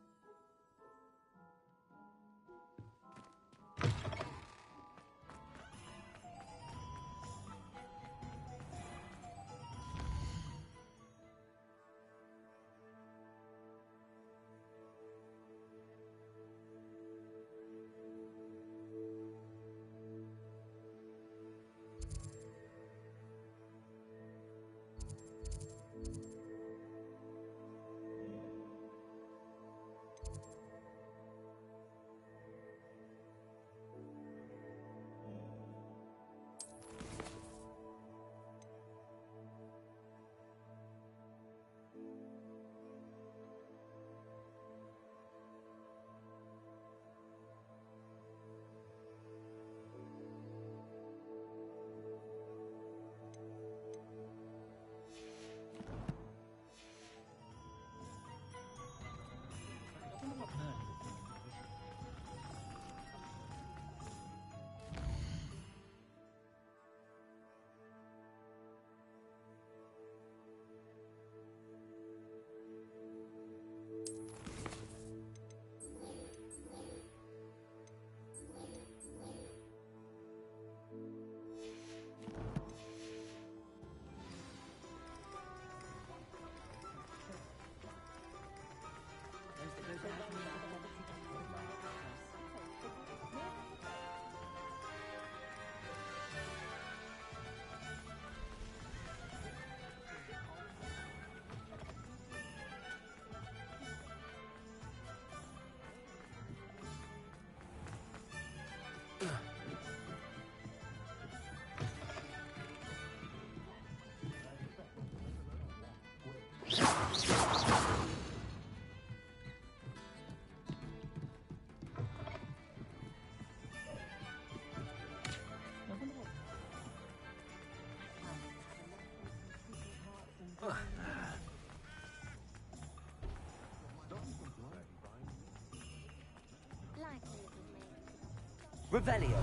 Speaker 1: Revelio.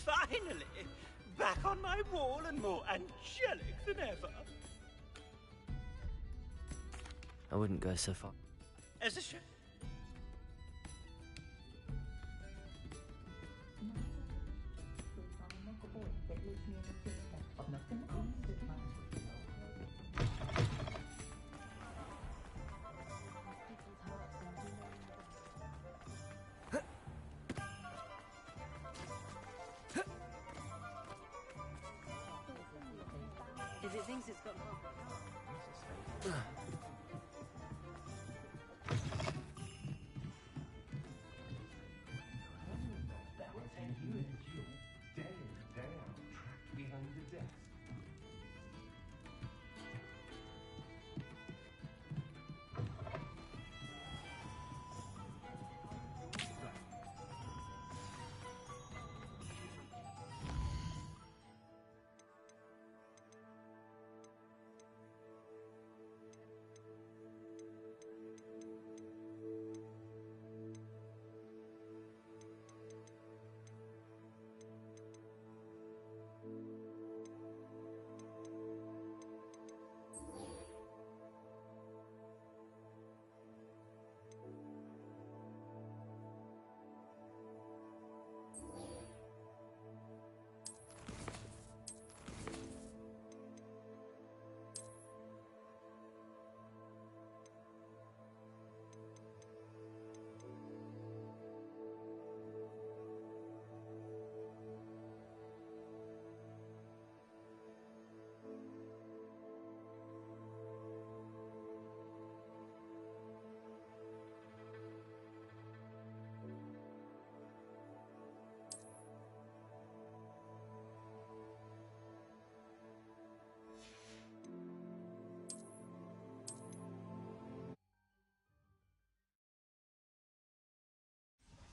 Speaker 15: Finally! Back on my wall and more angelic than ever.
Speaker 1: I wouldn't go so far.
Speaker 15: As a show.
Speaker 12: If it thinks it's got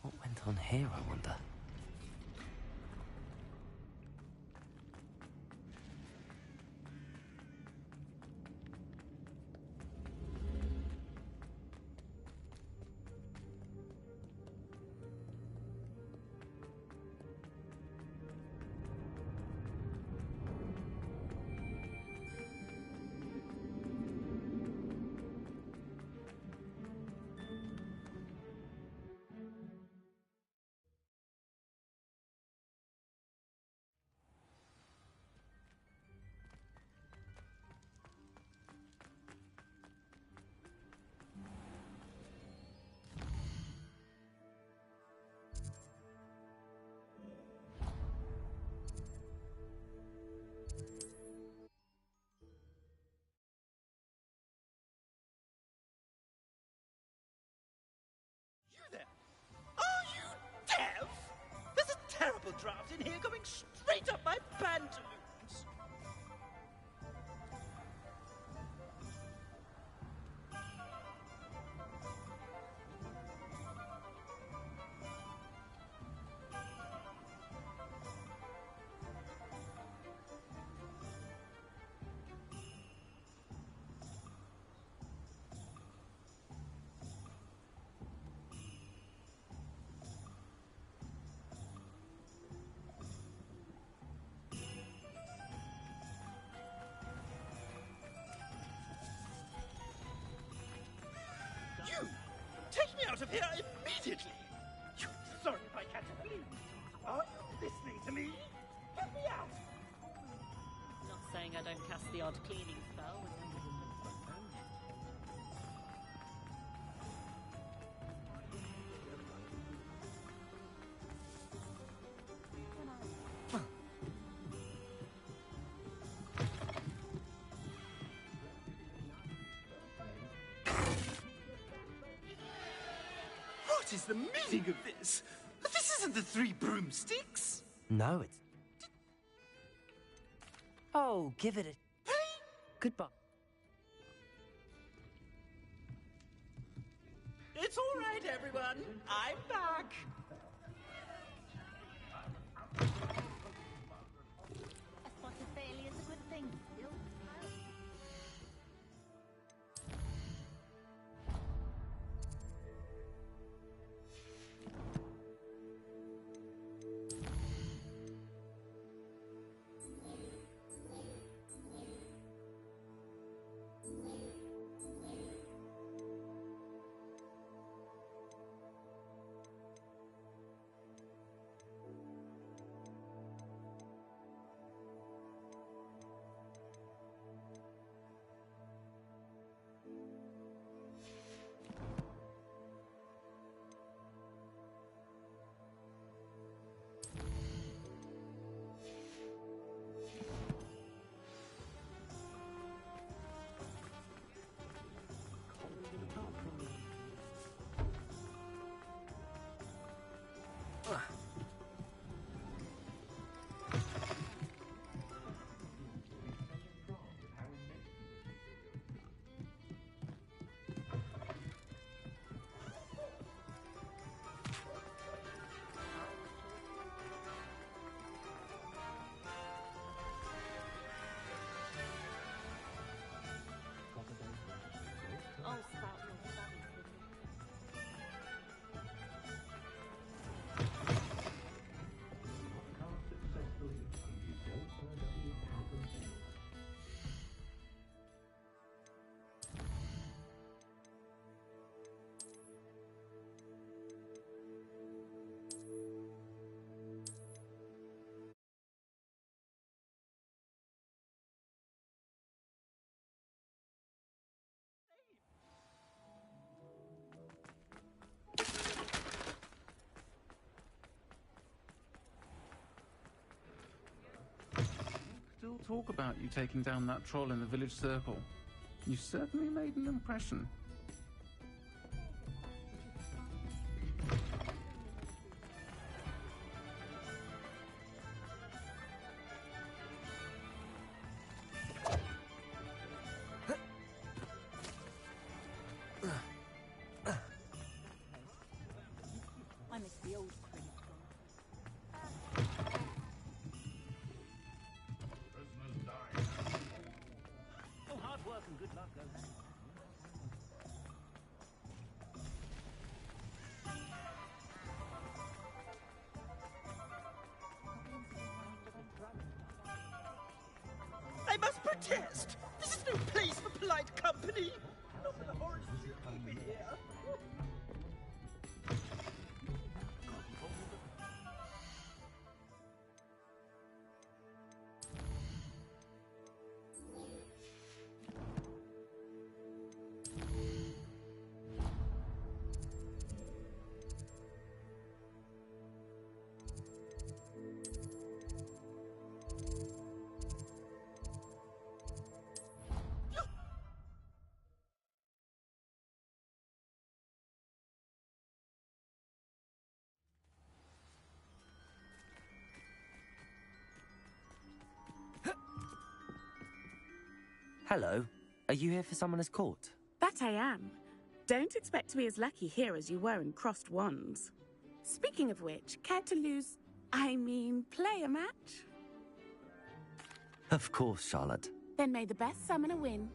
Speaker 1: What went on here, I wonder?
Speaker 15: Terrible draft in here going straight up my pantaloons. You! Take me out of here immediately! You, sorry if I can't believe. Are you listening to me? Get me out!
Speaker 12: Not saying I don't cast the odd cleaning spell.
Speaker 15: What is the meaning of this? This isn't the Three Broomsticks!
Speaker 1: No, it's... Oh, give it a... Goodbye.
Speaker 15: It's all right, everyone. I'm back.
Speaker 18: A spot of failure is a good thing.
Speaker 19: Still talk about you taking down that troll in the village circle. You certainly made an impression.
Speaker 18: I miss the old crew.
Speaker 8: Oh, hard work and good luck go hand in hand.
Speaker 15: I must protest! This is no place for polite company! Not for the horrors over here!
Speaker 1: Hello. Are you here for Summoner's Court?
Speaker 20: That I am. Don't expect to be as lucky here as you were in Crossed Wands. Speaking of which, care to play a match?
Speaker 1: Of course, Charlotte.
Speaker 20: Then may the best summoner win.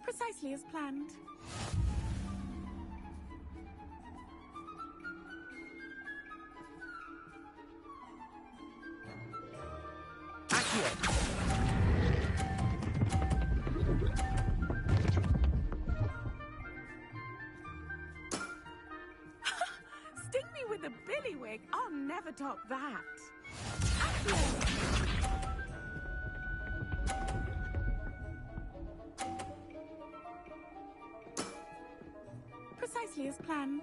Speaker 20: Precisely as planned. Sting me with a billywig. I'll never top that. Precisely as planned.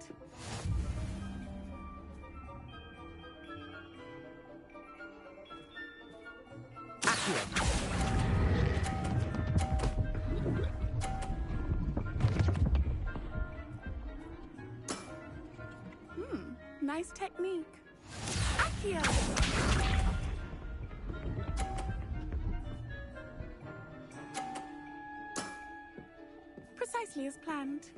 Speaker 20: Nice technique. Accio! Precisely as planned.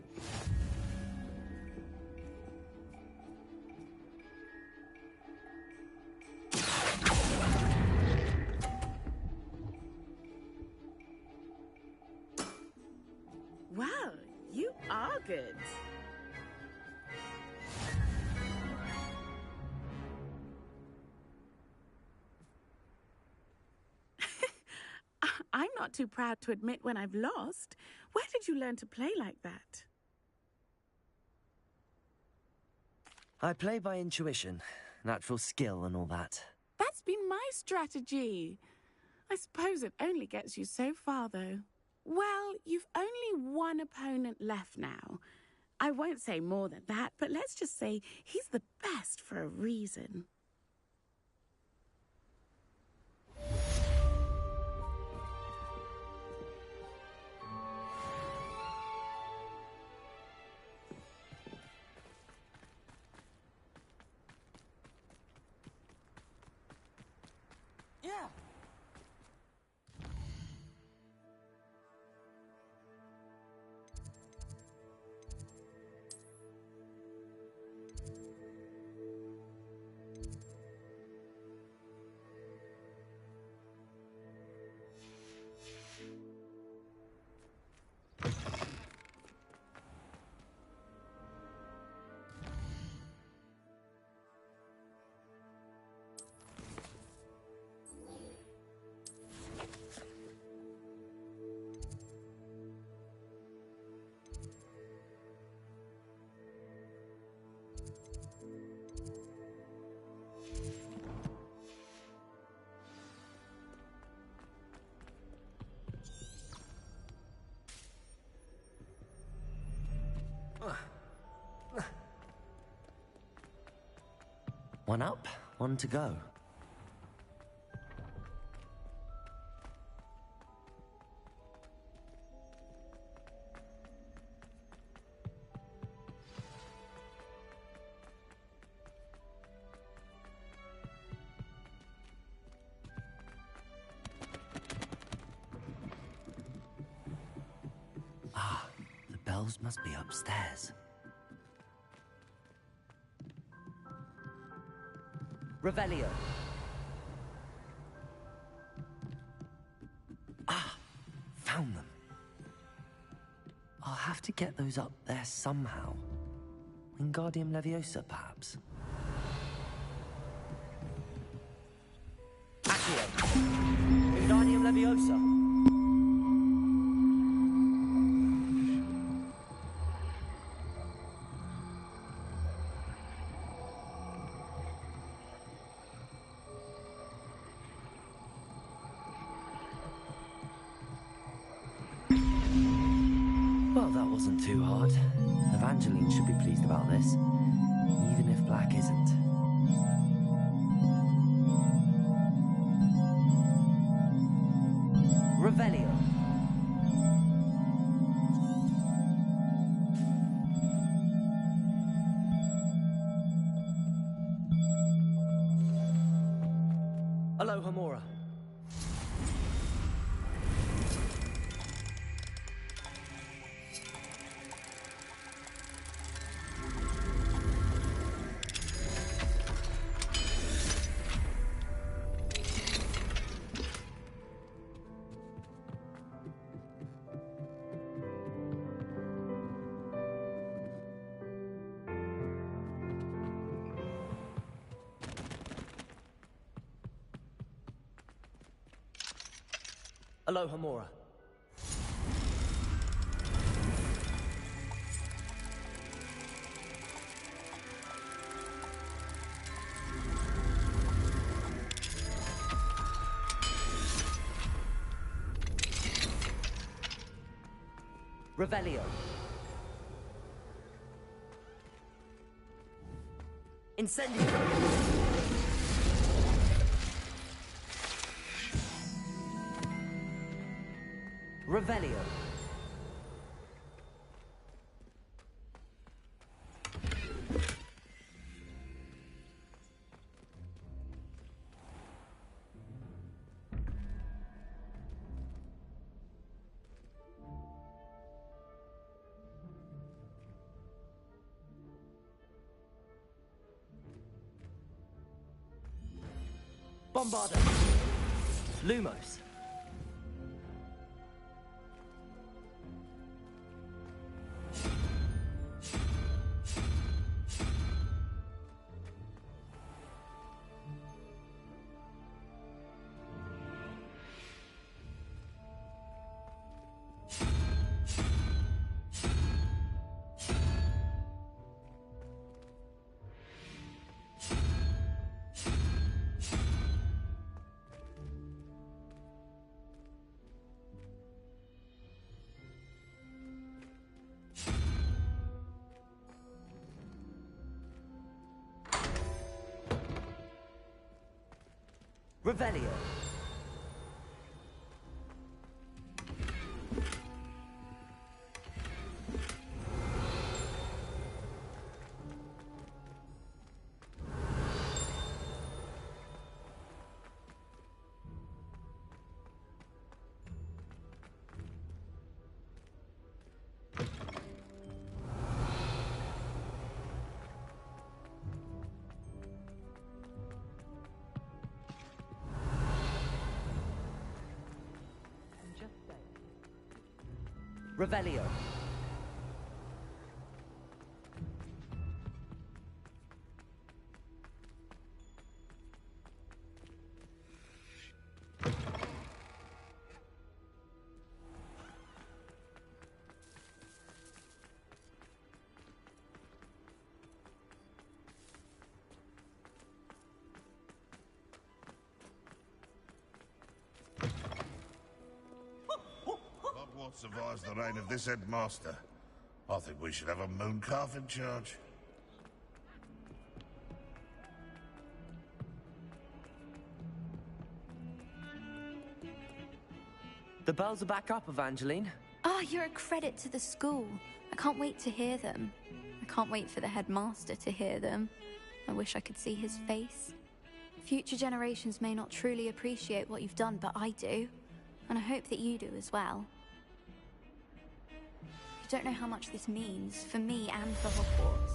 Speaker 20: Wow, you are good. I'm not too proud to admit when I've lost. Where did you learn to play like that?
Speaker 1: I play by intuition, natural skill and all that.
Speaker 20: That's been my strategy. I suppose it only gets you so far, though. Well, you've only one opponent left now. I won't say more than that, but let's just say he's the best for a reason.
Speaker 1: Yeah. One up, one to go. Ah, the bells must be upstairs. Revelio. Ah, found them. I'll have to get those up there somehow. Wingardium Leviosa, perhaps. Accio. Wingardium Leviosa. Well, that wasn't too hard. Evangeline should be pleased about this, even if Black isn't. Revelio. Alohomora. Alohomora. Revelio. Incendio. Revelio. Bombarda. Lumos. Revelio. Revelio.
Speaker 10: What survives the reign of this headmaster? I think we should have a mooncalf in charge.
Speaker 1: The bells are back up, Evangeline.
Speaker 9: Oh, you're a credit to the school. I can't wait to hear them. I can't wait for the headmaster to hear them. I wish I could see his face. Future generations may not truly appreciate what you've done, but I do. And I hope that you do as well. You don't know how much this means, for me and for Hogwarts.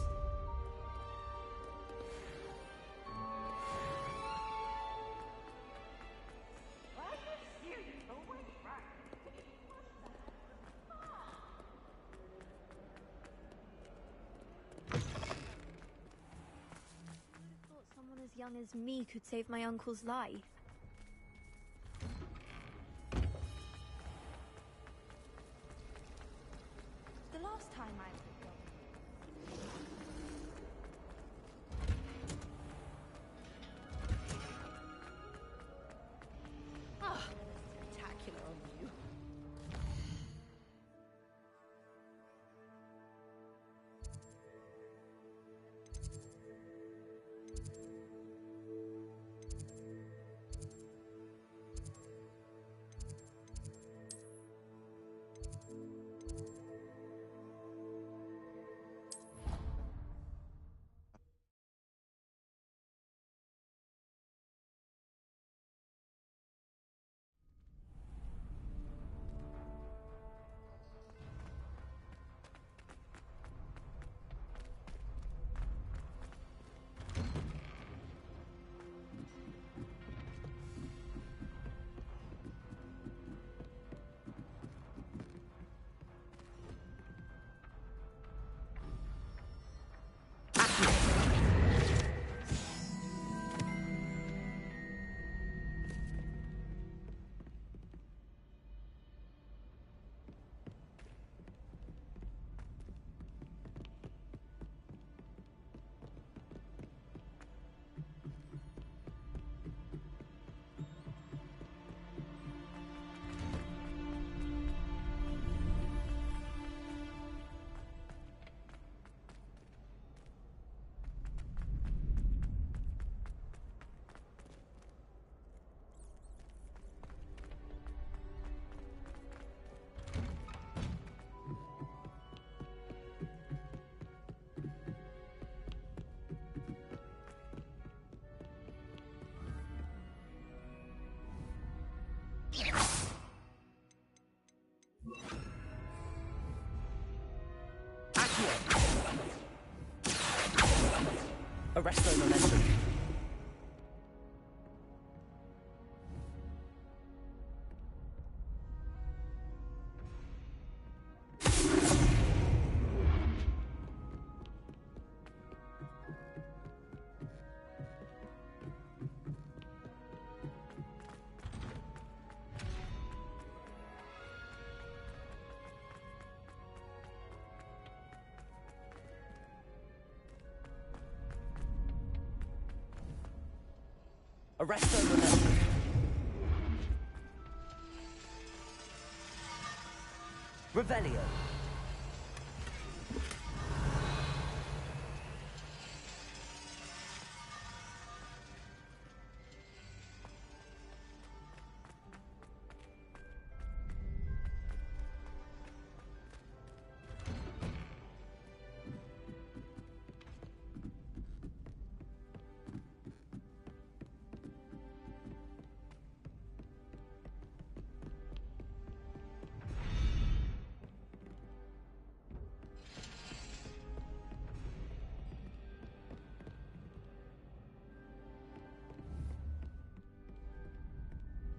Speaker 9: Thought someone as young as me could save my uncle's life.
Speaker 7: The last time I was
Speaker 18: Ah, spectacular on you.
Speaker 1: Arresto momentum. Arresto momentum. Revelio.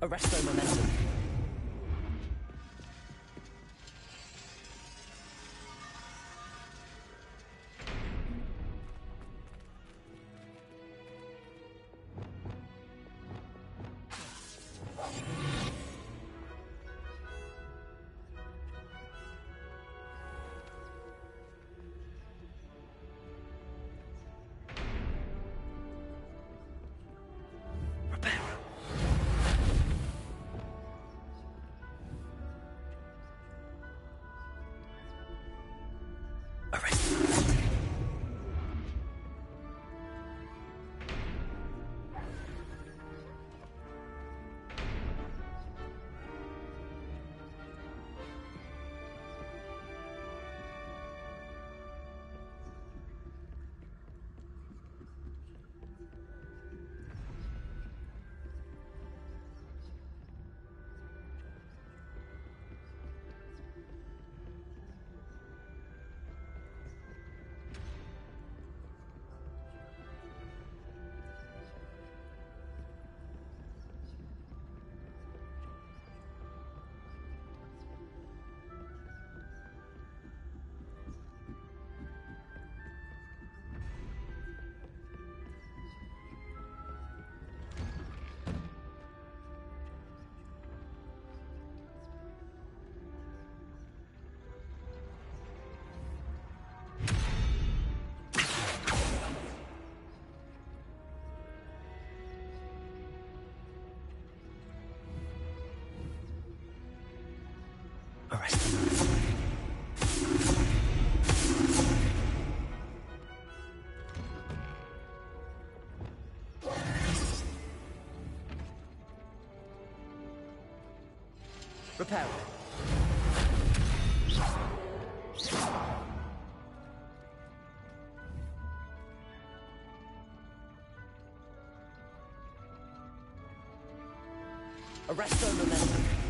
Speaker 1: Arresto momentum. Repair. Arresto momentum.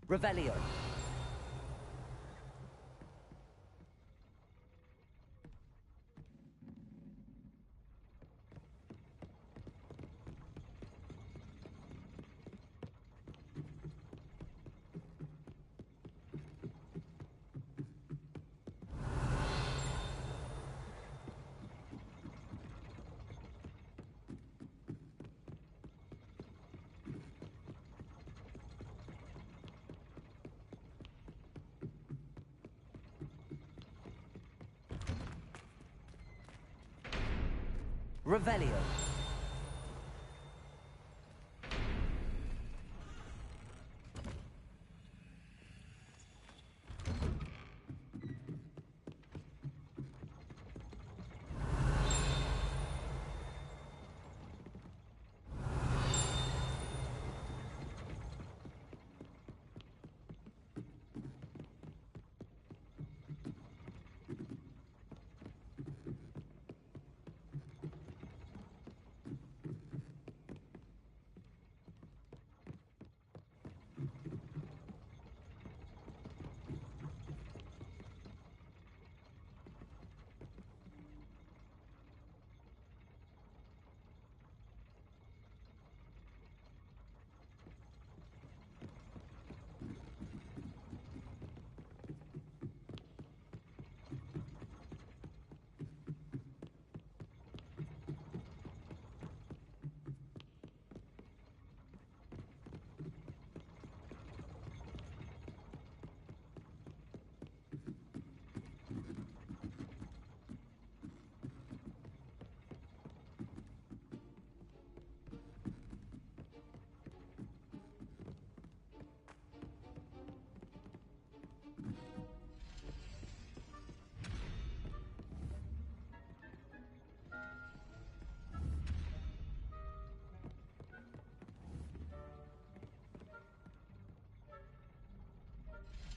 Speaker 1: Revelio. Revelio.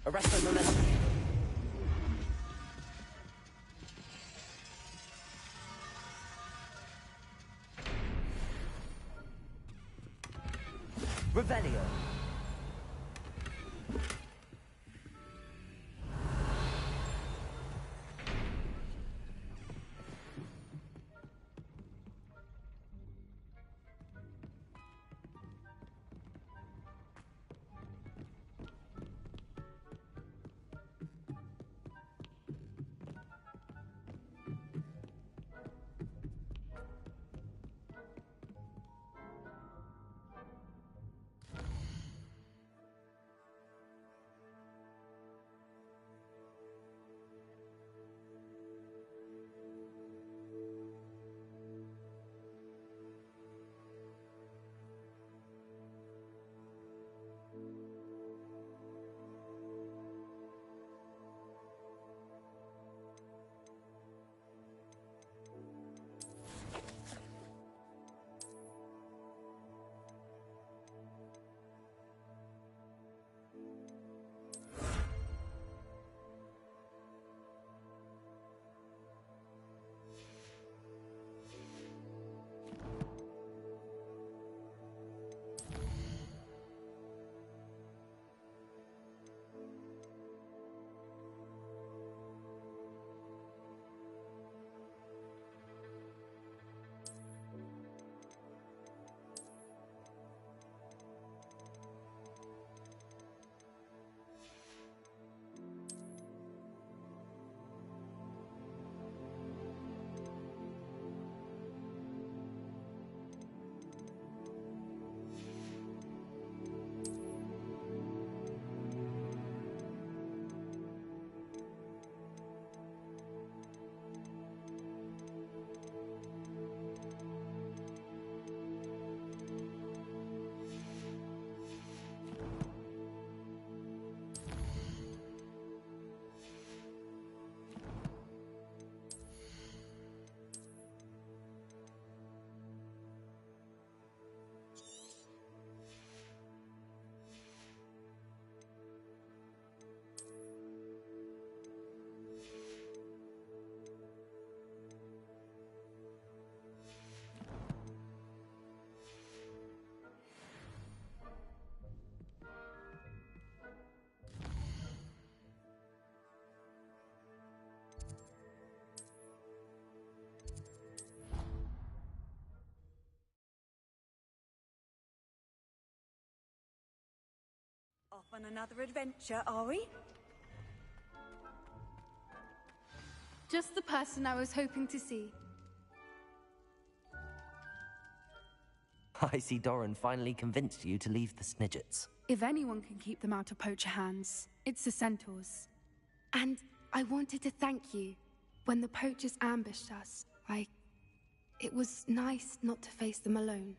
Speaker 1: Arresto momentum. Revelio.
Speaker 6: Revelio.
Speaker 5: Off on another adventure, are we?
Speaker 16: Just the person I was hoping to see.
Speaker 1: I see Doran finally convinced you to leave the Snidgets.
Speaker 16: If anyone can keep them out of poacher hands, it's the centaurs. And I wanted to thank you. When the poachers ambushed us, it was nice not to face them alone.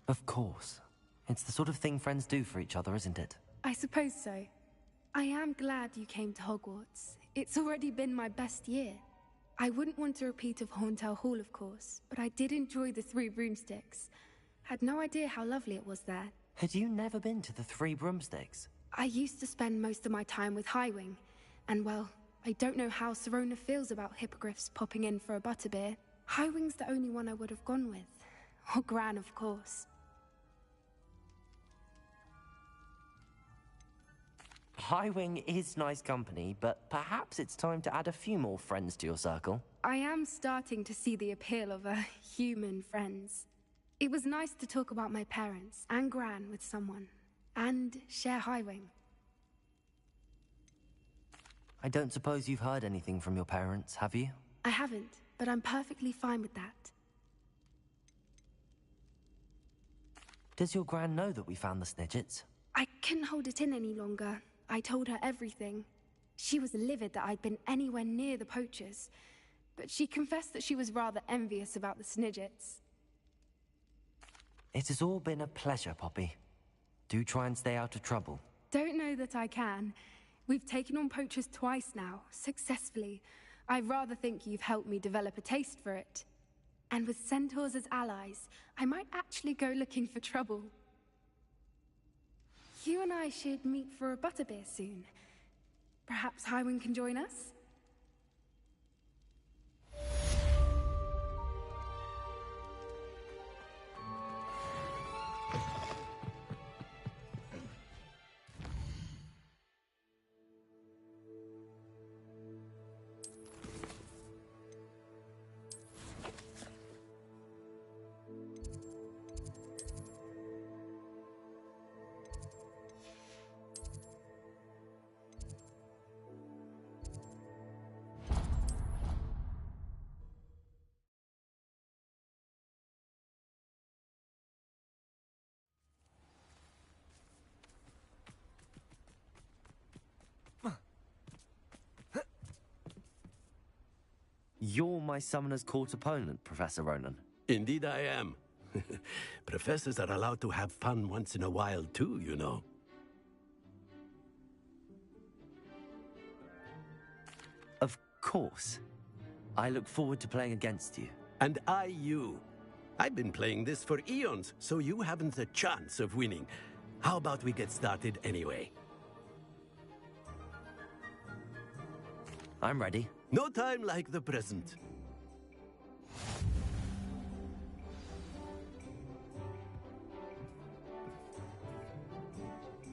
Speaker 1: Of course. It's the sort of thing friends do for each other, isn't it?
Speaker 16: I suppose so. I am glad you came to Hogwarts. It's already been my best year. I wouldn't want a repeat of Horntail Hall, of course, but I did enjoy the Three Broomsticks. Had no idea how lovely it was there.
Speaker 1: Had you never been to the Three Broomsticks?
Speaker 16: I used to spend most of my time with Highwing, and well, I don't know how Serona feels about hippogriffs popping in for a butterbeer. Highwing's the only one I would have gone with. Or Gran, of course.
Speaker 1: Highwing is nice company, but perhaps it's time to add a few more friends to your circle.
Speaker 16: I am starting to see the appeal of human friends. It was nice to talk about my parents and Gran with someone, and share Highwing.
Speaker 1: I don't suppose you've heard anything from your parents, have you?
Speaker 16: I haven't, but I'm perfectly fine with that.
Speaker 1: Does your Gran know that we found the Snidgets?
Speaker 16: I couldn't hold it in any longer. I told her everything. She was livid that I'd been anywhere near the poachers, but she confessed that she was rather envious about the Snidgets.
Speaker 1: It has all been a pleasure, Poppy. Do try and stay out of trouble.
Speaker 16: Don't know that I can. We've taken on poachers twice now, successfully. I rather think you've helped me develop a taste for it. And with centaurs as allies, I might actually go looking for trouble. You and I should meet for a butterbeer soon. Perhaps Highwing can join us?
Speaker 1: You're my Summoner's Court opponent, Professor Ronan.
Speaker 3: Indeed I am. Professors are allowed to have fun once in a while too, you know.
Speaker 1: Of course. I look forward to playing against you.
Speaker 3: And I you. I've been playing this for eons, so you haven't a chance of winning. How about we get started anyway?
Speaker 1: I'm ready.
Speaker 3: No time like the present.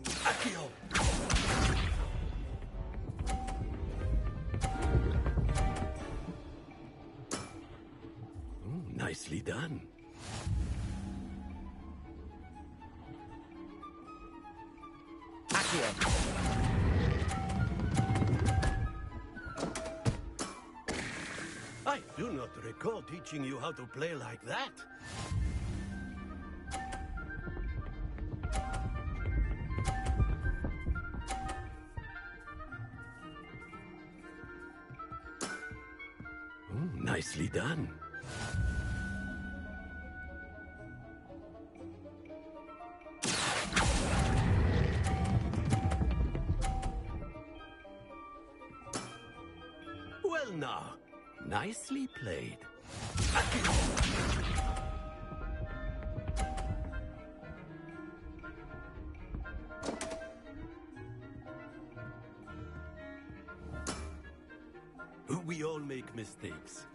Speaker 3: Accio! Nicely done.
Speaker 1: Accio!
Speaker 3: I do not recall teaching you how to play like that. Nicely done. Well now, nicely played. We all make mistakes.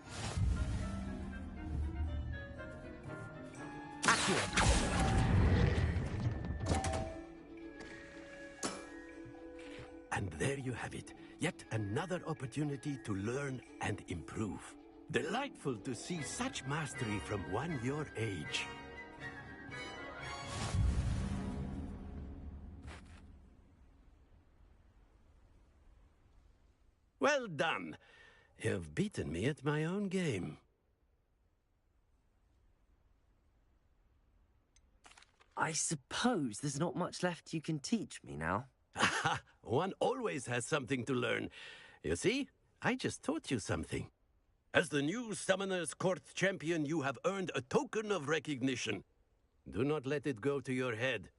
Speaker 3: And there you have it. Yet another opportunity to learn and improve. Delightful to see such mastery from one your age. Well done. You've beaten me at my own game.
Speaker 1: I suppose there's not much left you can teach me now.
Speaker 3: One always has something to learn. You see, I just taught you something. As the new Summoner's Court champion, you have earned a token of recognition. Do not let it go to your head.